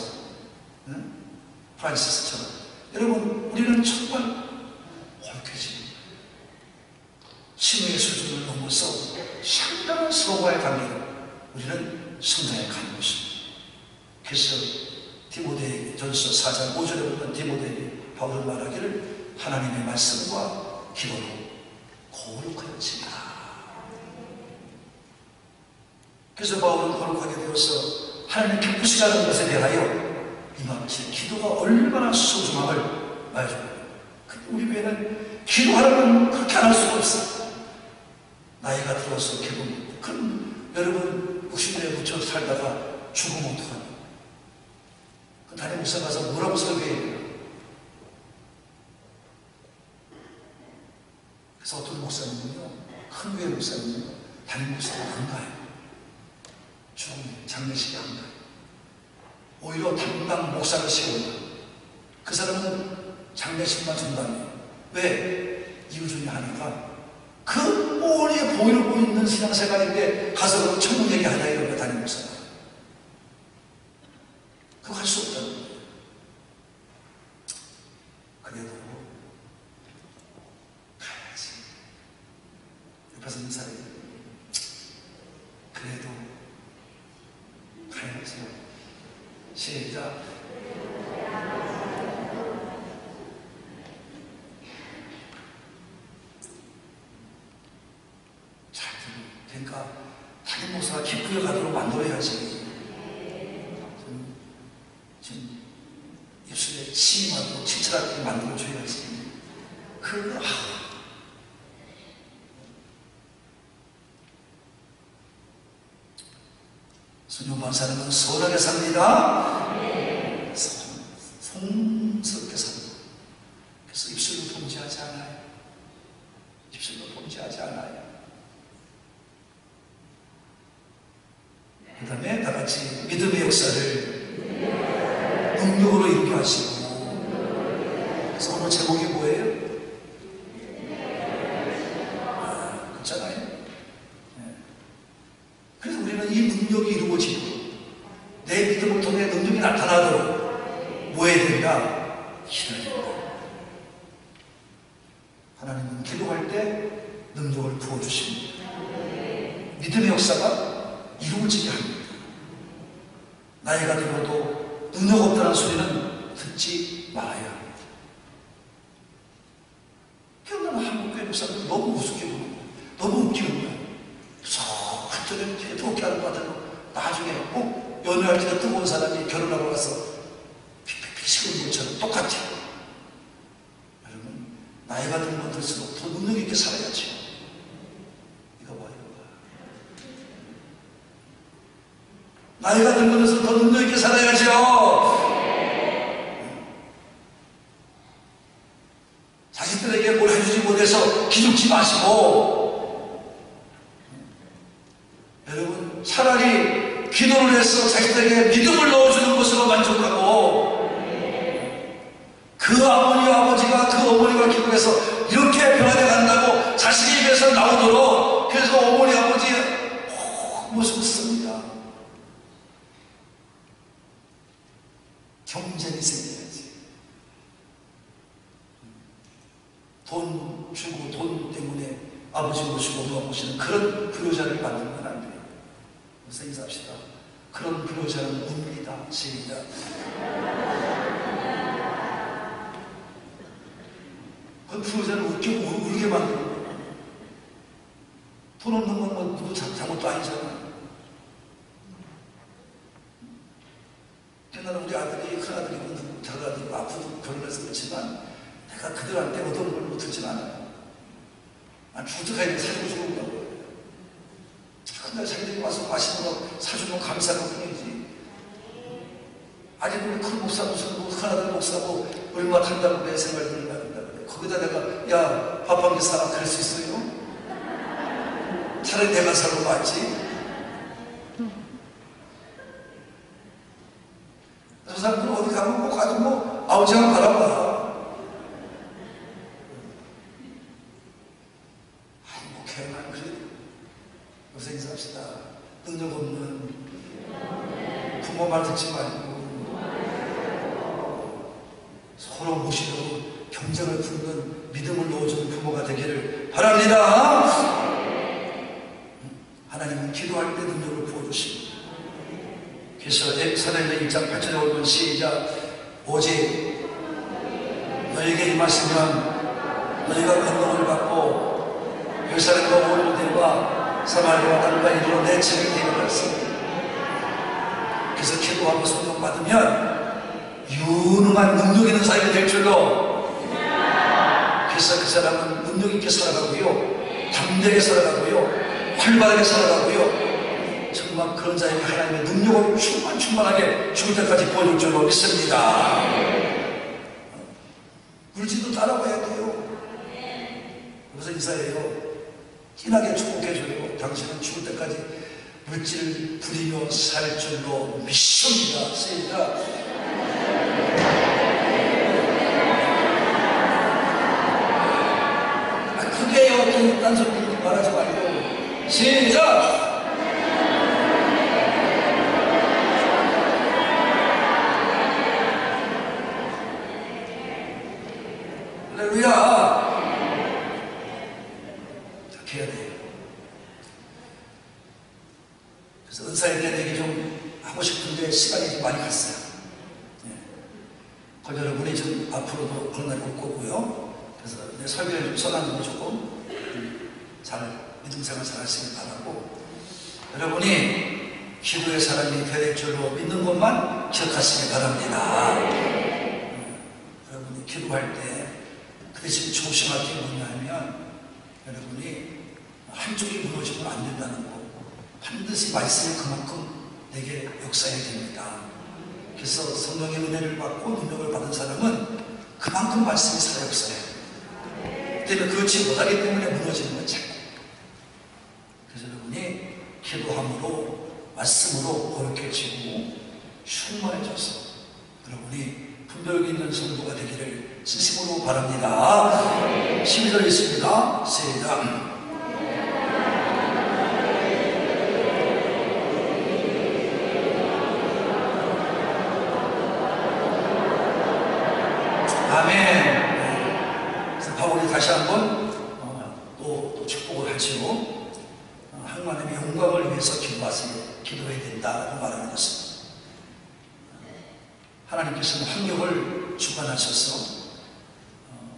프란시스처럼. 여러분, 우리는 정말 옳게집니다. 치유의 수준을 넘어서 상당한 서로와의 관계로 우리는 성장해 가는 것입니다. 그래서 디모데에게 전서 4장 5절에 보면 디모데에게 바울은 말하기를 하나님의 말씀과 기도로 거룩하여지라. 그래서 바울은 거룩하게 되어서 하나님 기쁘시게 하는 것에 대하여 이만치 기도가 얼마나 소중함을 말해줍니다. 근데 우리 교회는 기도하려면 그렇게 안 할 수가 없어. 나이가 들어서 기도합니다. 그럼 여러분 60년에 묻혀 살다가 죽으면 어떡하냐? 그 담임 목사 가서 뭐라고 설교해야 돼요? 그래서 어떤 목사님은요, 큰 교회 목사님은요, 담임 목사가 안 가요. 장례식에 안 가요. 오히려 담당 목사를 세워요. 그 사람은 장례식만 준다며. 왜? 이유 중에 하나가 그 머리에 보이를 보고 있는 신앙생활인데 가서 천국 얘기하냐 이러면 담임 목사가. 그거 할 수 없다는 거예요. 그래도 가야지. 옆에서 있는 사람이 그래도 가야지요. 시작. 그러니까 담임 목사가 기쁘게 가도록 만들어야지. 지금 입술에 침하고 칠칠하게 만들어줘야지. 그거 성령 받은 사람은 선하게 삽니다. 성스럽게 삽니다. 그래서 입술로 통제하지 않아요. 입술로 통제. 존재하지 않아요. 그 다음에 다 같이 믿음의 역사를 능력으로 이루게 하시고. 그래서 오늘 제목이 뭐예요? 그렇잖아요. 그래서 우리는 이 능력이 이루어지고 내 믿음을 통해 능력이 나타나도록 뭐 해야 된다? 기도해야 된다. 하나님은 기도할 때 능력을 부어주십니다. 믿음의 역사가 이루어지게 합니다. 나이가 들어도 능력 없다는 소리는 듣지 말아야 합니다. 그러나 한국교회 목사는 너무 우습게 보는 거예요. 너무 웃기는 거예요. 그때는 되게 웃게 하는 것 같아요. 나중에 꼭 연애할 때가 뜨거운 사람이 결혼하고 가서 픽픽픽 식은 것처럼 똑같아요. 여러분, 나이가 들면 들수록 더 능력 있게 살아야죠. 이거 봐. 나이가 들면서 더 능력 있게 살아야죠. 자식들에게 뭘 해주지 못해서 기죽지 마시고, 여러분, 차라리 기도를 해서 자식들에게 믿음을 넣어주는 것으로 만족하고, 그 아버지와 아버지가 그 어머니가 기도해서 이렇게 변화돼 간다고 자식의 입에서 나오도록, 그래서 어머니 아버지의 모습을 씁니다. 경쟁이 생겨야지. 돈 주고 돈 때문에 아버지 모시고 엄마 모시는 그런 불효자를 만들면 안 돼요. 그래서 인사합시다. 그런 불효자는 웁니다. 시작. 그 불효자를 울게 만드는 거예요. 돈 없는 건 뭐 누구 잘못도 아니잖아요. 옛날에 우리 아들이, 큰아들이고 작은아들이고 앞으로 결혼해서 그렇지만 내가 그들한테 얻은 걸 못 듣진 않아요. 난 죽을 때까지 사주고 싶은 거라고. 근데 자기들이 와서 맛있는 거 사주면 감사한 뿐이지. 아니, 우리 큰 목사 무슨 뭐 큰아들 목사고 얼마 탄다고 내 생활 들어야 된다 그래. 거기다 내가 야, 밥 한 개 사라 그럴 수 있어요? 차라리 내가 살고 맞지. 저 사람들은 어디 가면 꼭 가도 뭐 아우지만 바라봐. 행복해만 그래. 요새 인사합시다. 능력 없는 부모 말 듣지 말고 서로 무시하고 경쟁을 품는 믿음을 넣어주는 부모가 되기를 바랍니다. 하나님은 기도할 때 능력을 부어주십니다. 그래서 사도행전 1장 8절에 오면 시작. 오직 너에게 임하시면 너희가 권능을 받고 예루살렘과 온 유대와 사마리아와 땅과 이르러 내 증인이 되리라 했습니다. 그래서 기도하고 성령 받으면 유능한 능력 있는 사람이 될 줄로. 그래서 그 사람은 능력 있게 살아가고요, 담대하게 살아가고요, 활발하게 살아가고요, 정말 그런 자에게 하나님의 능력을 충만하게 죽을 때까지 보여줄 줄로 믿습니다. 물질도 따라가야 돼요. 그래서 인사해요. 진하게 축복해줘요. 당신은 죽을 때까지 물질을 부리며 살 줄로 믿습니다. 시작. 크게 어떤 딴 소리 말하지 말고 시작. 할렐루야. 이렇게 해야 돼요. 그래서 은사에 대한 얘기 좀 하고 싶은데 시간이 좀 많이 갔어요. 그 여러분이 좀 앞으로도 그런 날이 올 거고요. 그래서 내 설교에 좀 선한 조금 잘 믿음생활 잘 하시길 바라고, 여러분이 기도의 사람이 될 줄로 믿는 것만 기억하시기 바랍니다. 여러분이 기도할 때 그 대신 조심할 게 뭐냐면, 여러분이 한쪽이 무너지면 안 된다는 거. 반드시 말씀이 그만큼 내게 역사해야 됩니다. 그래서 성령의 은혜를 받고 능력을 받은 사람은 그만큼 말씀이 살아 역사해요. 때문에 그렇지 못하기 때문에 무너지는 건 자꾸. 그래서 여러분이 기도함으로 말씀으로 거룩해지고 충만해져서 여러분이 분별 있는 성도가 되기를 진심으로 바랍니다. 12절 있습니다. 시작. 아멘. 그래서 바울이 다시 한번 또 축복을 하시고 하나님의 영광을 위해서 기도해야 된다고 말하는 것입니다. 하나님께서는 환경을 주관하셔서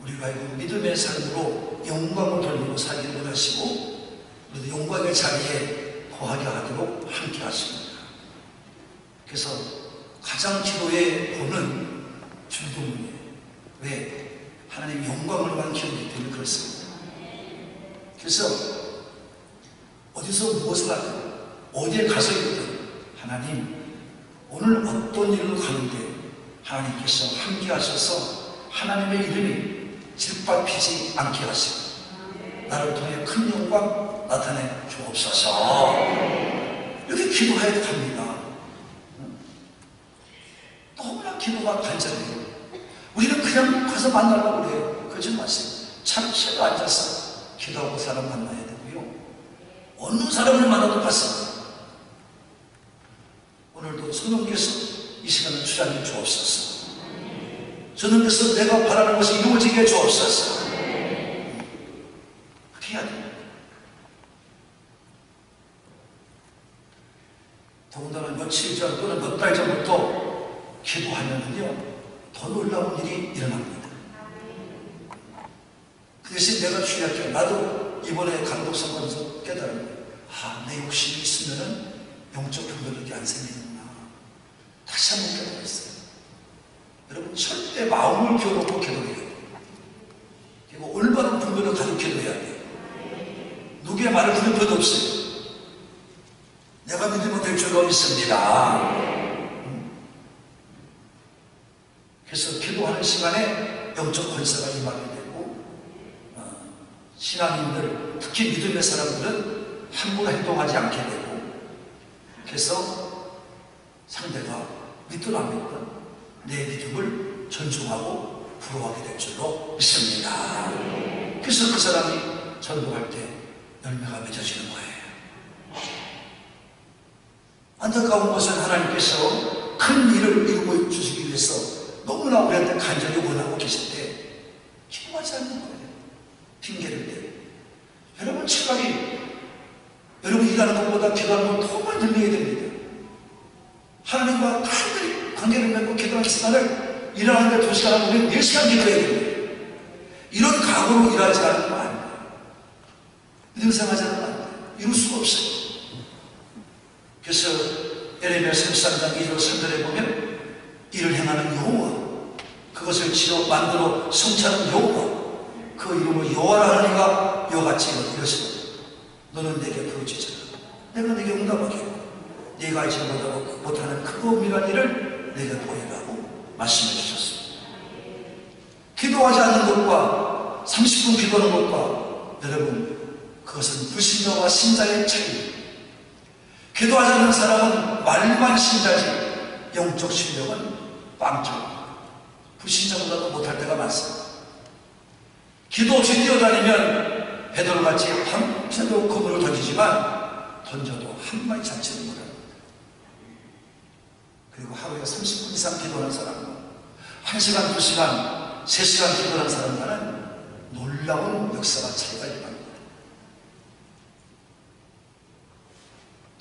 우리가 믿음의 삶으로 영광을 돌리고 살기를 원하시고 우리도 영광의 자리에 거하게 하도록 함께 하십니다. 그래서 가장 기도의 본은 중동문이에요. 왜? 하나님 영광을 위한 기도이기 때문에 그렇습니다. 그래서 어디서 무엇을 하든 어디에 가서이든 하나님 오늘 어떤 일로 가는데 하나님께서 함께 하셔서 하나님의 이름이 짓밟히지 않게 하시고 나를 통해 큰 영광 나타내 주옵소서. 이렇게 기도해야 합니다. 너무나 기도가 간절해요. 우리는 그냥 가서 만나려고 그래요. 그러지 마세요. 차로 앉아서 기도하고 사람 만나야 되고요. 어느 사람을 만나도 같습니다. 오늘도 성령께서 이 시간을 주장해 주옵소서. 성령께서 내가 바라는 것이 이루어지게 해 주옵소서. 그렇게 해야 됩니다. 더군다나 며칠 전 또는 몇 달 전부터 기도하면은요 더 놀라운 일이 일어납니다. 그 대신 내가 주의할게요. 나도 이번에 감독선거에서 깨달은 거예요. 내 욕심이 있으면은 영적 분별력이 안 생기는구나. 다시 한번 깨달았어요. 여러분 절대 마음을 기워놓고 기도해야 돼요. 그리고 올바른 분별을 가지고 기도해야 돼요. 누구의 말을 들을 필요도 없어요. 내가 믿으면 될 줄로 믿습니다. 그래서 기도하는 시간에 영적 권세가 임하게 되고 신앙인들 특히 믿음의 사람들은 함부로 행동하지 않게 되고 그래서 상대가 믿든 안 믿든 내 믿음을 존중하고 부러워하게 될 줄로 믿습니다. 그래서 그 사람이 전도할 때 열매가 맺어지는 거예요. 안타까운 것은 하나님께서 큰 일을 이루고 주시기 위해서 너무나 우리한테 간절히 원하고 계실 때 기도하지 않는 거예요. 핑계를 대요. 여러분 차라리 여러분 일하는 것보다 기도하는 걸 더 많이 늘려야 됩니다. 하나님과 간절히 관계를 맺고 기도하는 시간을 일하는데 2시간 하고 우리는 4시간 기도해야 됩니다. 이런 각오로 일하지 않으면 안 돼요. 믿음생활하지 않으면 안 돼요. 이룰 수가 없어요. 그래서 예레미야 33장 2절 3절에 보면 이를 행하는 여호와 그것을 지어 만들어 성취하는 여호와 그 이름을 여호와라 하느니가 여호와같이 이르시되 너는 내게 부르짖으라 내가 네게 응답하겠고 네가 알지 못하는 크고 미란 일을 내게 보이라고 말씀해 주셨습니다. 기도하지 않는 것과 30분 기도하는 것과 여러분 그것은 불신자와 신자의 차이입니다. 기도하지 않는 사람은 말만 신자지 영적 실력은 빵점. 불신자보다도 못할 때가 많습니다. 기도 없이 뛰어다니면 베드로같이 밤새도록 그물을 던지지만 던져도 한 마리 잡지는 못합니다. 그리고 하루에 30분 이상 기도하는 사람과 1시간, 2시간, 3시간 기도하는 사람과는 놀라운 역사가 차이가 일어납니다.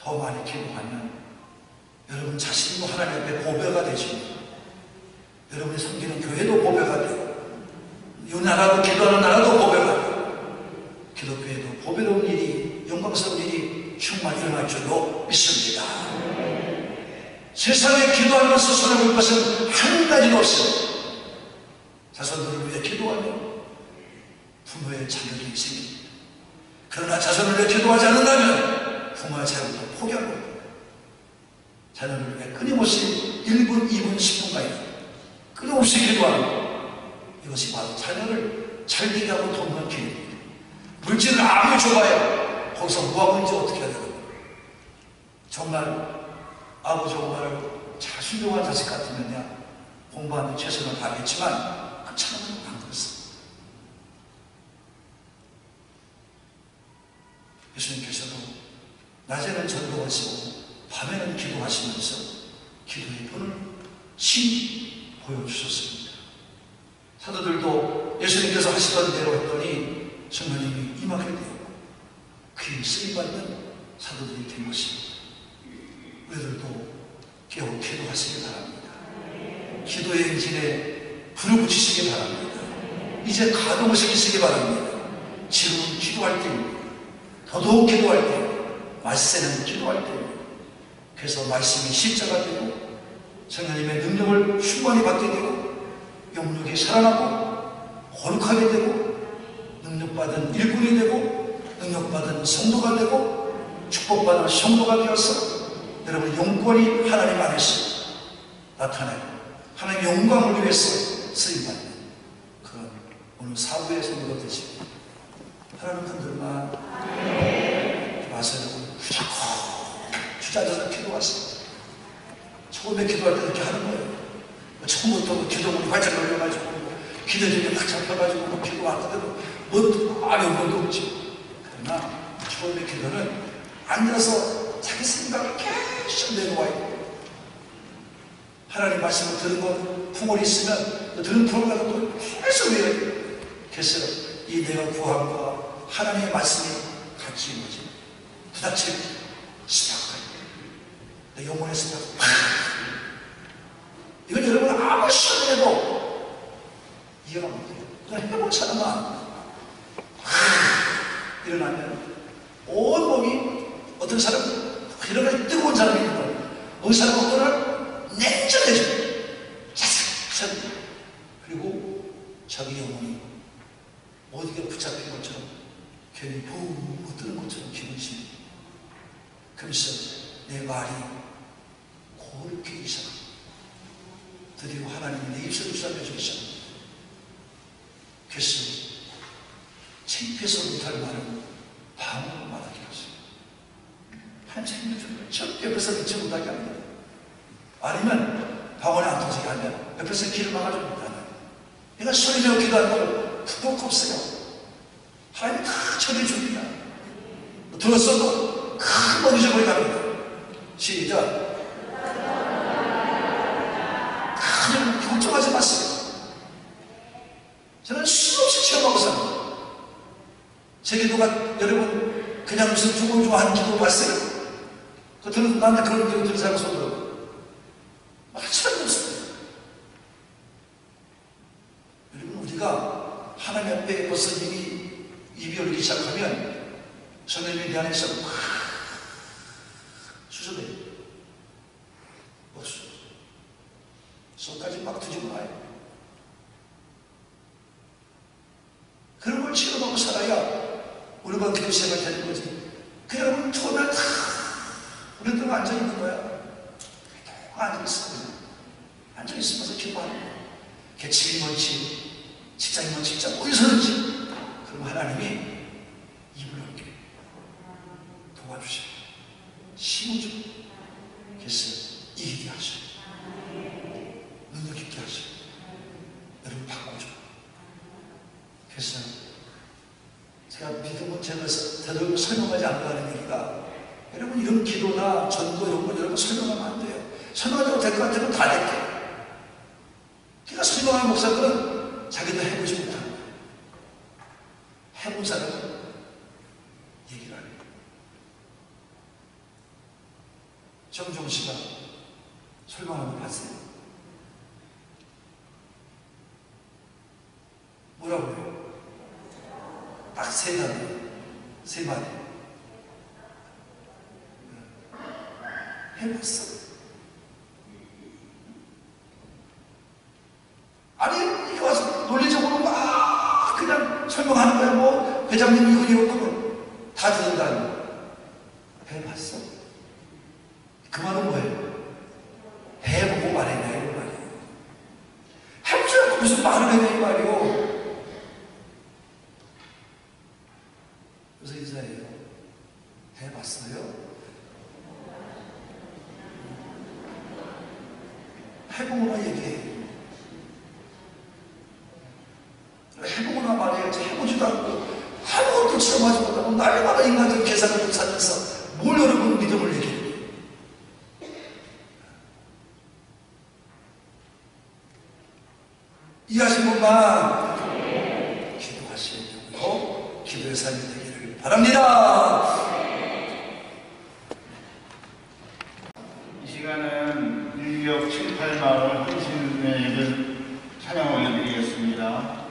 더 많이 기도하면 여러분 자신도 하나님 앞에 보배가 되십니다. 여러분이 섬기는 교회도 보배가 되고 이 나라도 기도하는 나라도 보배가 되고 기독교에도 보배로운 일이 영광스러운 일이 충만히 일어날 줄로 믿습니다. 세상에 기도하면서 손해볼 것은 한 가지도 없어요. 자손들을 위해 기도하면 부모의 자격이 생깁니다. 그러나 자손을 위해 기도하지 않는다면 부모의 자격도 포기하고 자녀를 위해 끊임없이 1분, 2분, 10분까지 끊임없이 기도하는 이것이 바로 자녀를 잘 되게 하고 돈 버는 길입니다. 물질을 아무리 줘봐야 거기서 뭐하고 어떻게 해야 되는 거예요. 정말 아버지 엄마를 잘 순종한 자식 같으면요 공부하는 최선을 다하겠지만 그 참으로 안 그렇습니다. 예수님께서도 낮에는 전도하시고 밤에는 기도하시면서 기도의 본을 친히 보여주셨습니다. 사도들도 예수님께서 하시던 대로 했더니 성령님이 임하게 되었고 그에 쓰임받는 사도들이 된 것입니다. 우리들도 깨어 기도하시기 바랍니다. 기도의 행진에 불을 붙이시기 바랍니다. 이제 가동을 시키시기 바랍니다. 지금은 기도할 때입니다. 더더욱 기도할 때, 말세는 기도할 때입니다. 그래서 말씀이 실제가 되고 성령님의 능력을 충만히 받게 되고 영역이 살아나고 거룩하게 되고 능력받은 일꾼이 되고 능력받은 성도가 되고 축복받은 성도가 되어서 여러분 영권이 하나님 안에서 나타나고 하나님의 영광을 위해서 쓰임받는 그런 오늘 사부의 성도가 되십니다. 하나님 분들만 와서 주저앉아서 기도하세요. 처음에 기도할 때 이렇게 하는 거예요. 처음부터 기도문이 활짝 열려가지고 기도중에 딱 잡혀가지고 기도하거든 뭐 아무 것도 없지. 그러나 처음에 기도는 앉아서 자기 생각을 계속 내놓아요. 하나님 말씀을 들은 거 풍월이 있으면 들은 풍월가도 또 계속 외워요. 그래서 이 내가 구함과 하나님의 말씀이 같이 이루어지 부닥칠 수박까지 내 영혼의 수박 이건 여러분 아무 시간을 해도 이해가 못해요. 그냥 해본 사람만 일어나면 온 몸이 어떤 사람은 일어나기 뜨거운 사람이 있고 어느 사람은 오늘 냉정해져요. 자삭자삭. 그리고 자기 영혼이 어디가 붙잡힌 것처럼 괜히 붕 뜨는 것처럼 기분이 심해요. 그래서 내 말이 고르게 이상 드디어 하나님이 내 입술을 주장해 주시옵니다. 그래서 창피해서 못할 말은 방언으로 말하게 하세요. 한참 저 옆에서 듣지 못하게 합니다. 아니면 방언이 안 터지게 하면 옆에서 귀를 막아주고 못하는 그러니까 소리내어 기도하고 부끄럽고 없어요. 하나님이 다 처리해 줍니다. 들었어도 큰 번 잊어버리게 합니다. 시작. 큰 걱정하지 마세요. 저는 수없이 체험하고 삽니다. 제 기도가 여러분 그냥 무슨 조곤조곤한 기도 봤어요? 겉으로는 나한테 그런 기도 들은 사람 손으로 하나도 없습니다. 여러분 우리가 하나님 앞에 벌써 입이 열리기 시작하면 성령님에 대한 해서 수줍해요. 없어. 손까지 막 뒤집어 놔요. 그런 걸 치료하고 살아야 우리가 교세가 되는 거지. 그냥 여러분 처음에 다 우리들 앉아있는 거야. 앉아있어. 앉아있으면서 기도하는 거야. 개치이면 치, 직장이면 직장, 어디서든지. 그럼 하나님이 입을 열게 도와주셔요. 심어줘. 그래서 이기게 하셔요. 능력 있게 하셔요. 여러분 바꿔줘. 그래서 제가 믿음은 제가 되도록 설명하지 않는다는 얘기가 여러분 이런 기도나 전도 이런 거 여러분 설명하면 안 돼요. 설명하자고 될 것 같으면 다 될게. 그러니까 설명하는 목사들은 자기도 해보지 못하는 거예요. 해본 사람은 얘기를 안 해요. 정종 씨가 설명하는 거 봤어요? 뭐라고요? 딱 세 단어, 세 마디. 해봤어. 아니, 이거 와서 논리적으로 막 그냥 설명하는 거야. 뭐, 회장님 이거 이러고 다 듣는다니. 해봤어? 그 말은 뭐예요? 해보고 말해야 이 말이에요. 해보지 않고 무슨 말을 해야 이 말이요. 그래서 인사해요. 해봤어요? 해보거나 얘기해. 해보거나 말해야지. 해보지도 않고 아무것도 체험하지 못하고 날마다 인간적인 계산을 찾아서 뭘 여러분 믿음을 얘기해. 이해하신 분만 기도하시려고요. 기도의 삶이 되기를 바랍니다. 이 시간은 1.6 7, 8마을 헌신회를 찬양 올려드리겠습니다.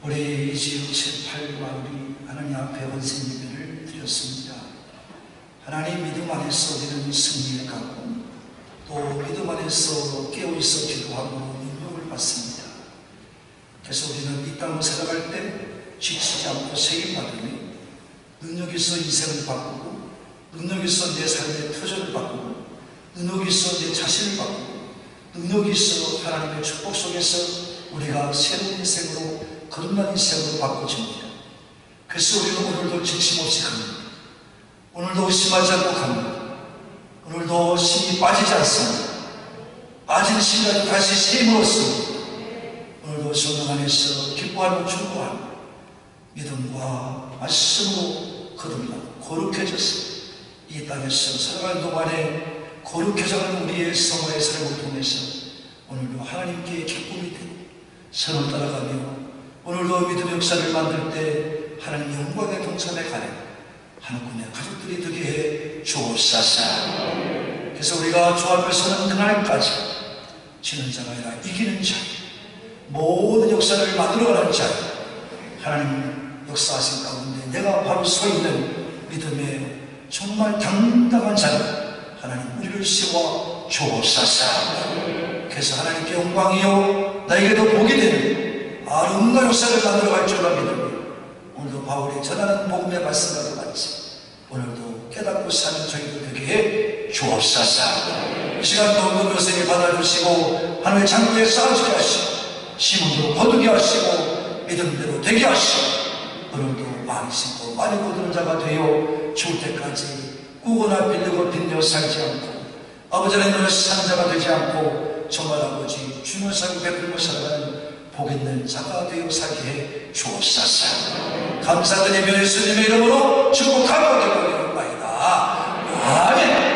우리 2주 7, 8마을이 하나님 앞에 헌신 예배를 드렸습니다. 하나님 믿음 안에서 우리는 승리를 갖고 또 믿음 안에서 깨어있어 기도하고 능력을 받습니다. 그래서 우리는 이 땅을 살아갈 때 지치지 않고 책임받으며 능력 있어 인생을 바꾸고 능력 있어 내 삶의 표정을 바꾸고 능력 있어 내 자신을 바꾸고 능력 있어 하나님의 축복 속에서 우리가 새로운 인생으로 거듭난 인생으로 바꿔집니다. 그래서 우리는 오늘도 지침없이 갑니다. 오늘도 의심하지 않고 갑니다. 오늘도 힘이 빠지지 않습니다. 빠진 시간이 다시 새 얻습니다. 오늘도 성령 안에서 기뻐하고 충고하고 믿음과 말씀으로 거듭나고 거룩해져서 이 땅에서 살아가는 동안에 거룩해져가는 우리의 성화의 삶을 통해서 오늘도 하나님께 기쁨이 되고 선을 따라가며 오늘도 믿음의 역사를 만들 때 하나님 영광의 동산에 가는 하나님의 가족들이 되게 해 주옵소서. 그래서 우리가 주 앞에 서는 그날까지 지는 자가 아니라 이기는 자, 모든 역사를 만들어가는 자, 하나님 역사하신 가운데 내가 바로 서 있는 믿음의 정말 당당한 자가 하나님 우리를 세워 주옵소서. 그래서 하나님께 영광이요 나에게도 복이 되는 아름다운 역사를 만들어갈 줄만 믿으며 오늘도 바울이 전하는 복음의 말씀과도 같이 오늘도 깨닫고 사는 저희들 되게 해 주옵소서. 이 시간도 모든 것을 받아주시고 하나님의 창고에 쌓아주게 하시고 심음으로 거두게 하시고 믿음대로 되게 하시고 오늘도 많이 심고 많이 거두는 자가 되어 죽을 때까지 꾸거나 빌리고 빈되어 살지 않고 아버지 하나님을 사는 자가 되지 않고 정말 아버지 주님을 사고 베풀고 살아가는 복 있는 자가 되어 살게 해 주옵소서. 감사드리며 예수님의 이름으로 축복하고 기도드립니다. 아멘.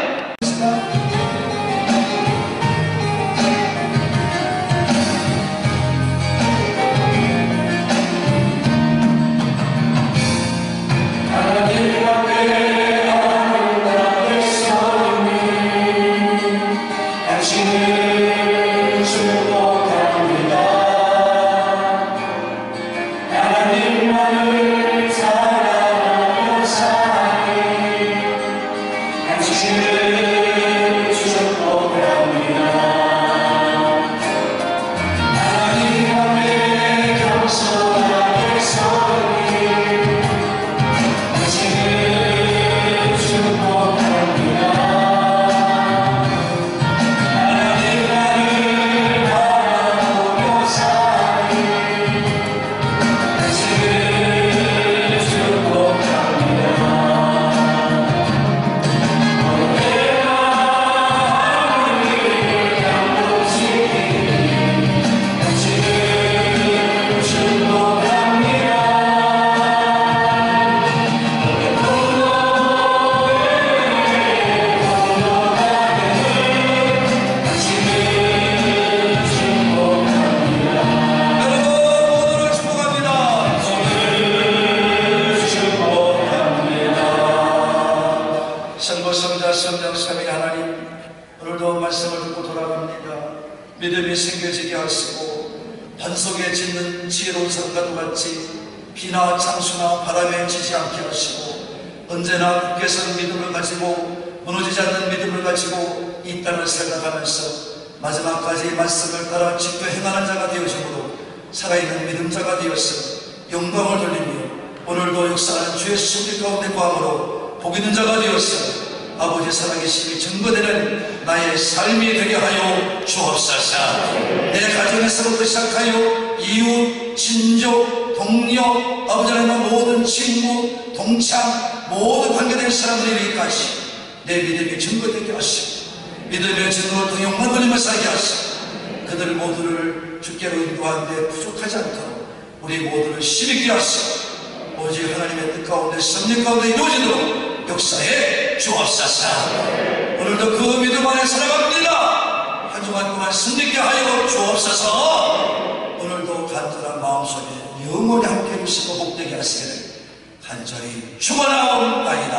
믿음이 생겨지게 하시고 반석에 짓는 지혜로운 사람과도 같이 비나 창수나 바람에 지지 않게 하시고 언제나 굳게 선 믿음을 가지고 무너지지 않는 믿음을 가지고 이 땅을 살아가면서 마지막까지 말씀을 따라 지켜 행하는 자가 되어지므로 살아있는 믿음자가 되어서 영광을 돌리며 오늘도 역사하는 주의 수비 가운데 구함으로 복 있는 자가 되어서 아버지 살아계심이 증거되는 나의 삶이 되게 하여 주옵소서. 내 가정에서부터 시작하여 이웃, 친족, 동료, 아버지 하나님과 모든 친구, 동창, 모든 관계된 사람들이 되기까지 내 믿음이 증거되게 하시고 믿음의 증거를 통해 영광 돌리며 살게 하시고 그들 모두를 주께로 인도하는데 부족하지 않도록 우리 모두를 힘있게 하시고 오직 하나님의 뜻 가운데 섭리 가운데 이루어지도록 역사에 주옵소서. 오늘도 그 믿음 안에 살아갑니다. 한 주간 동안 승리케 하여 주옵소서. 오늘도 간절한 마음속에 영원히 함께 해주시고 복되게 하시기를 간절히 축원하옵나이다.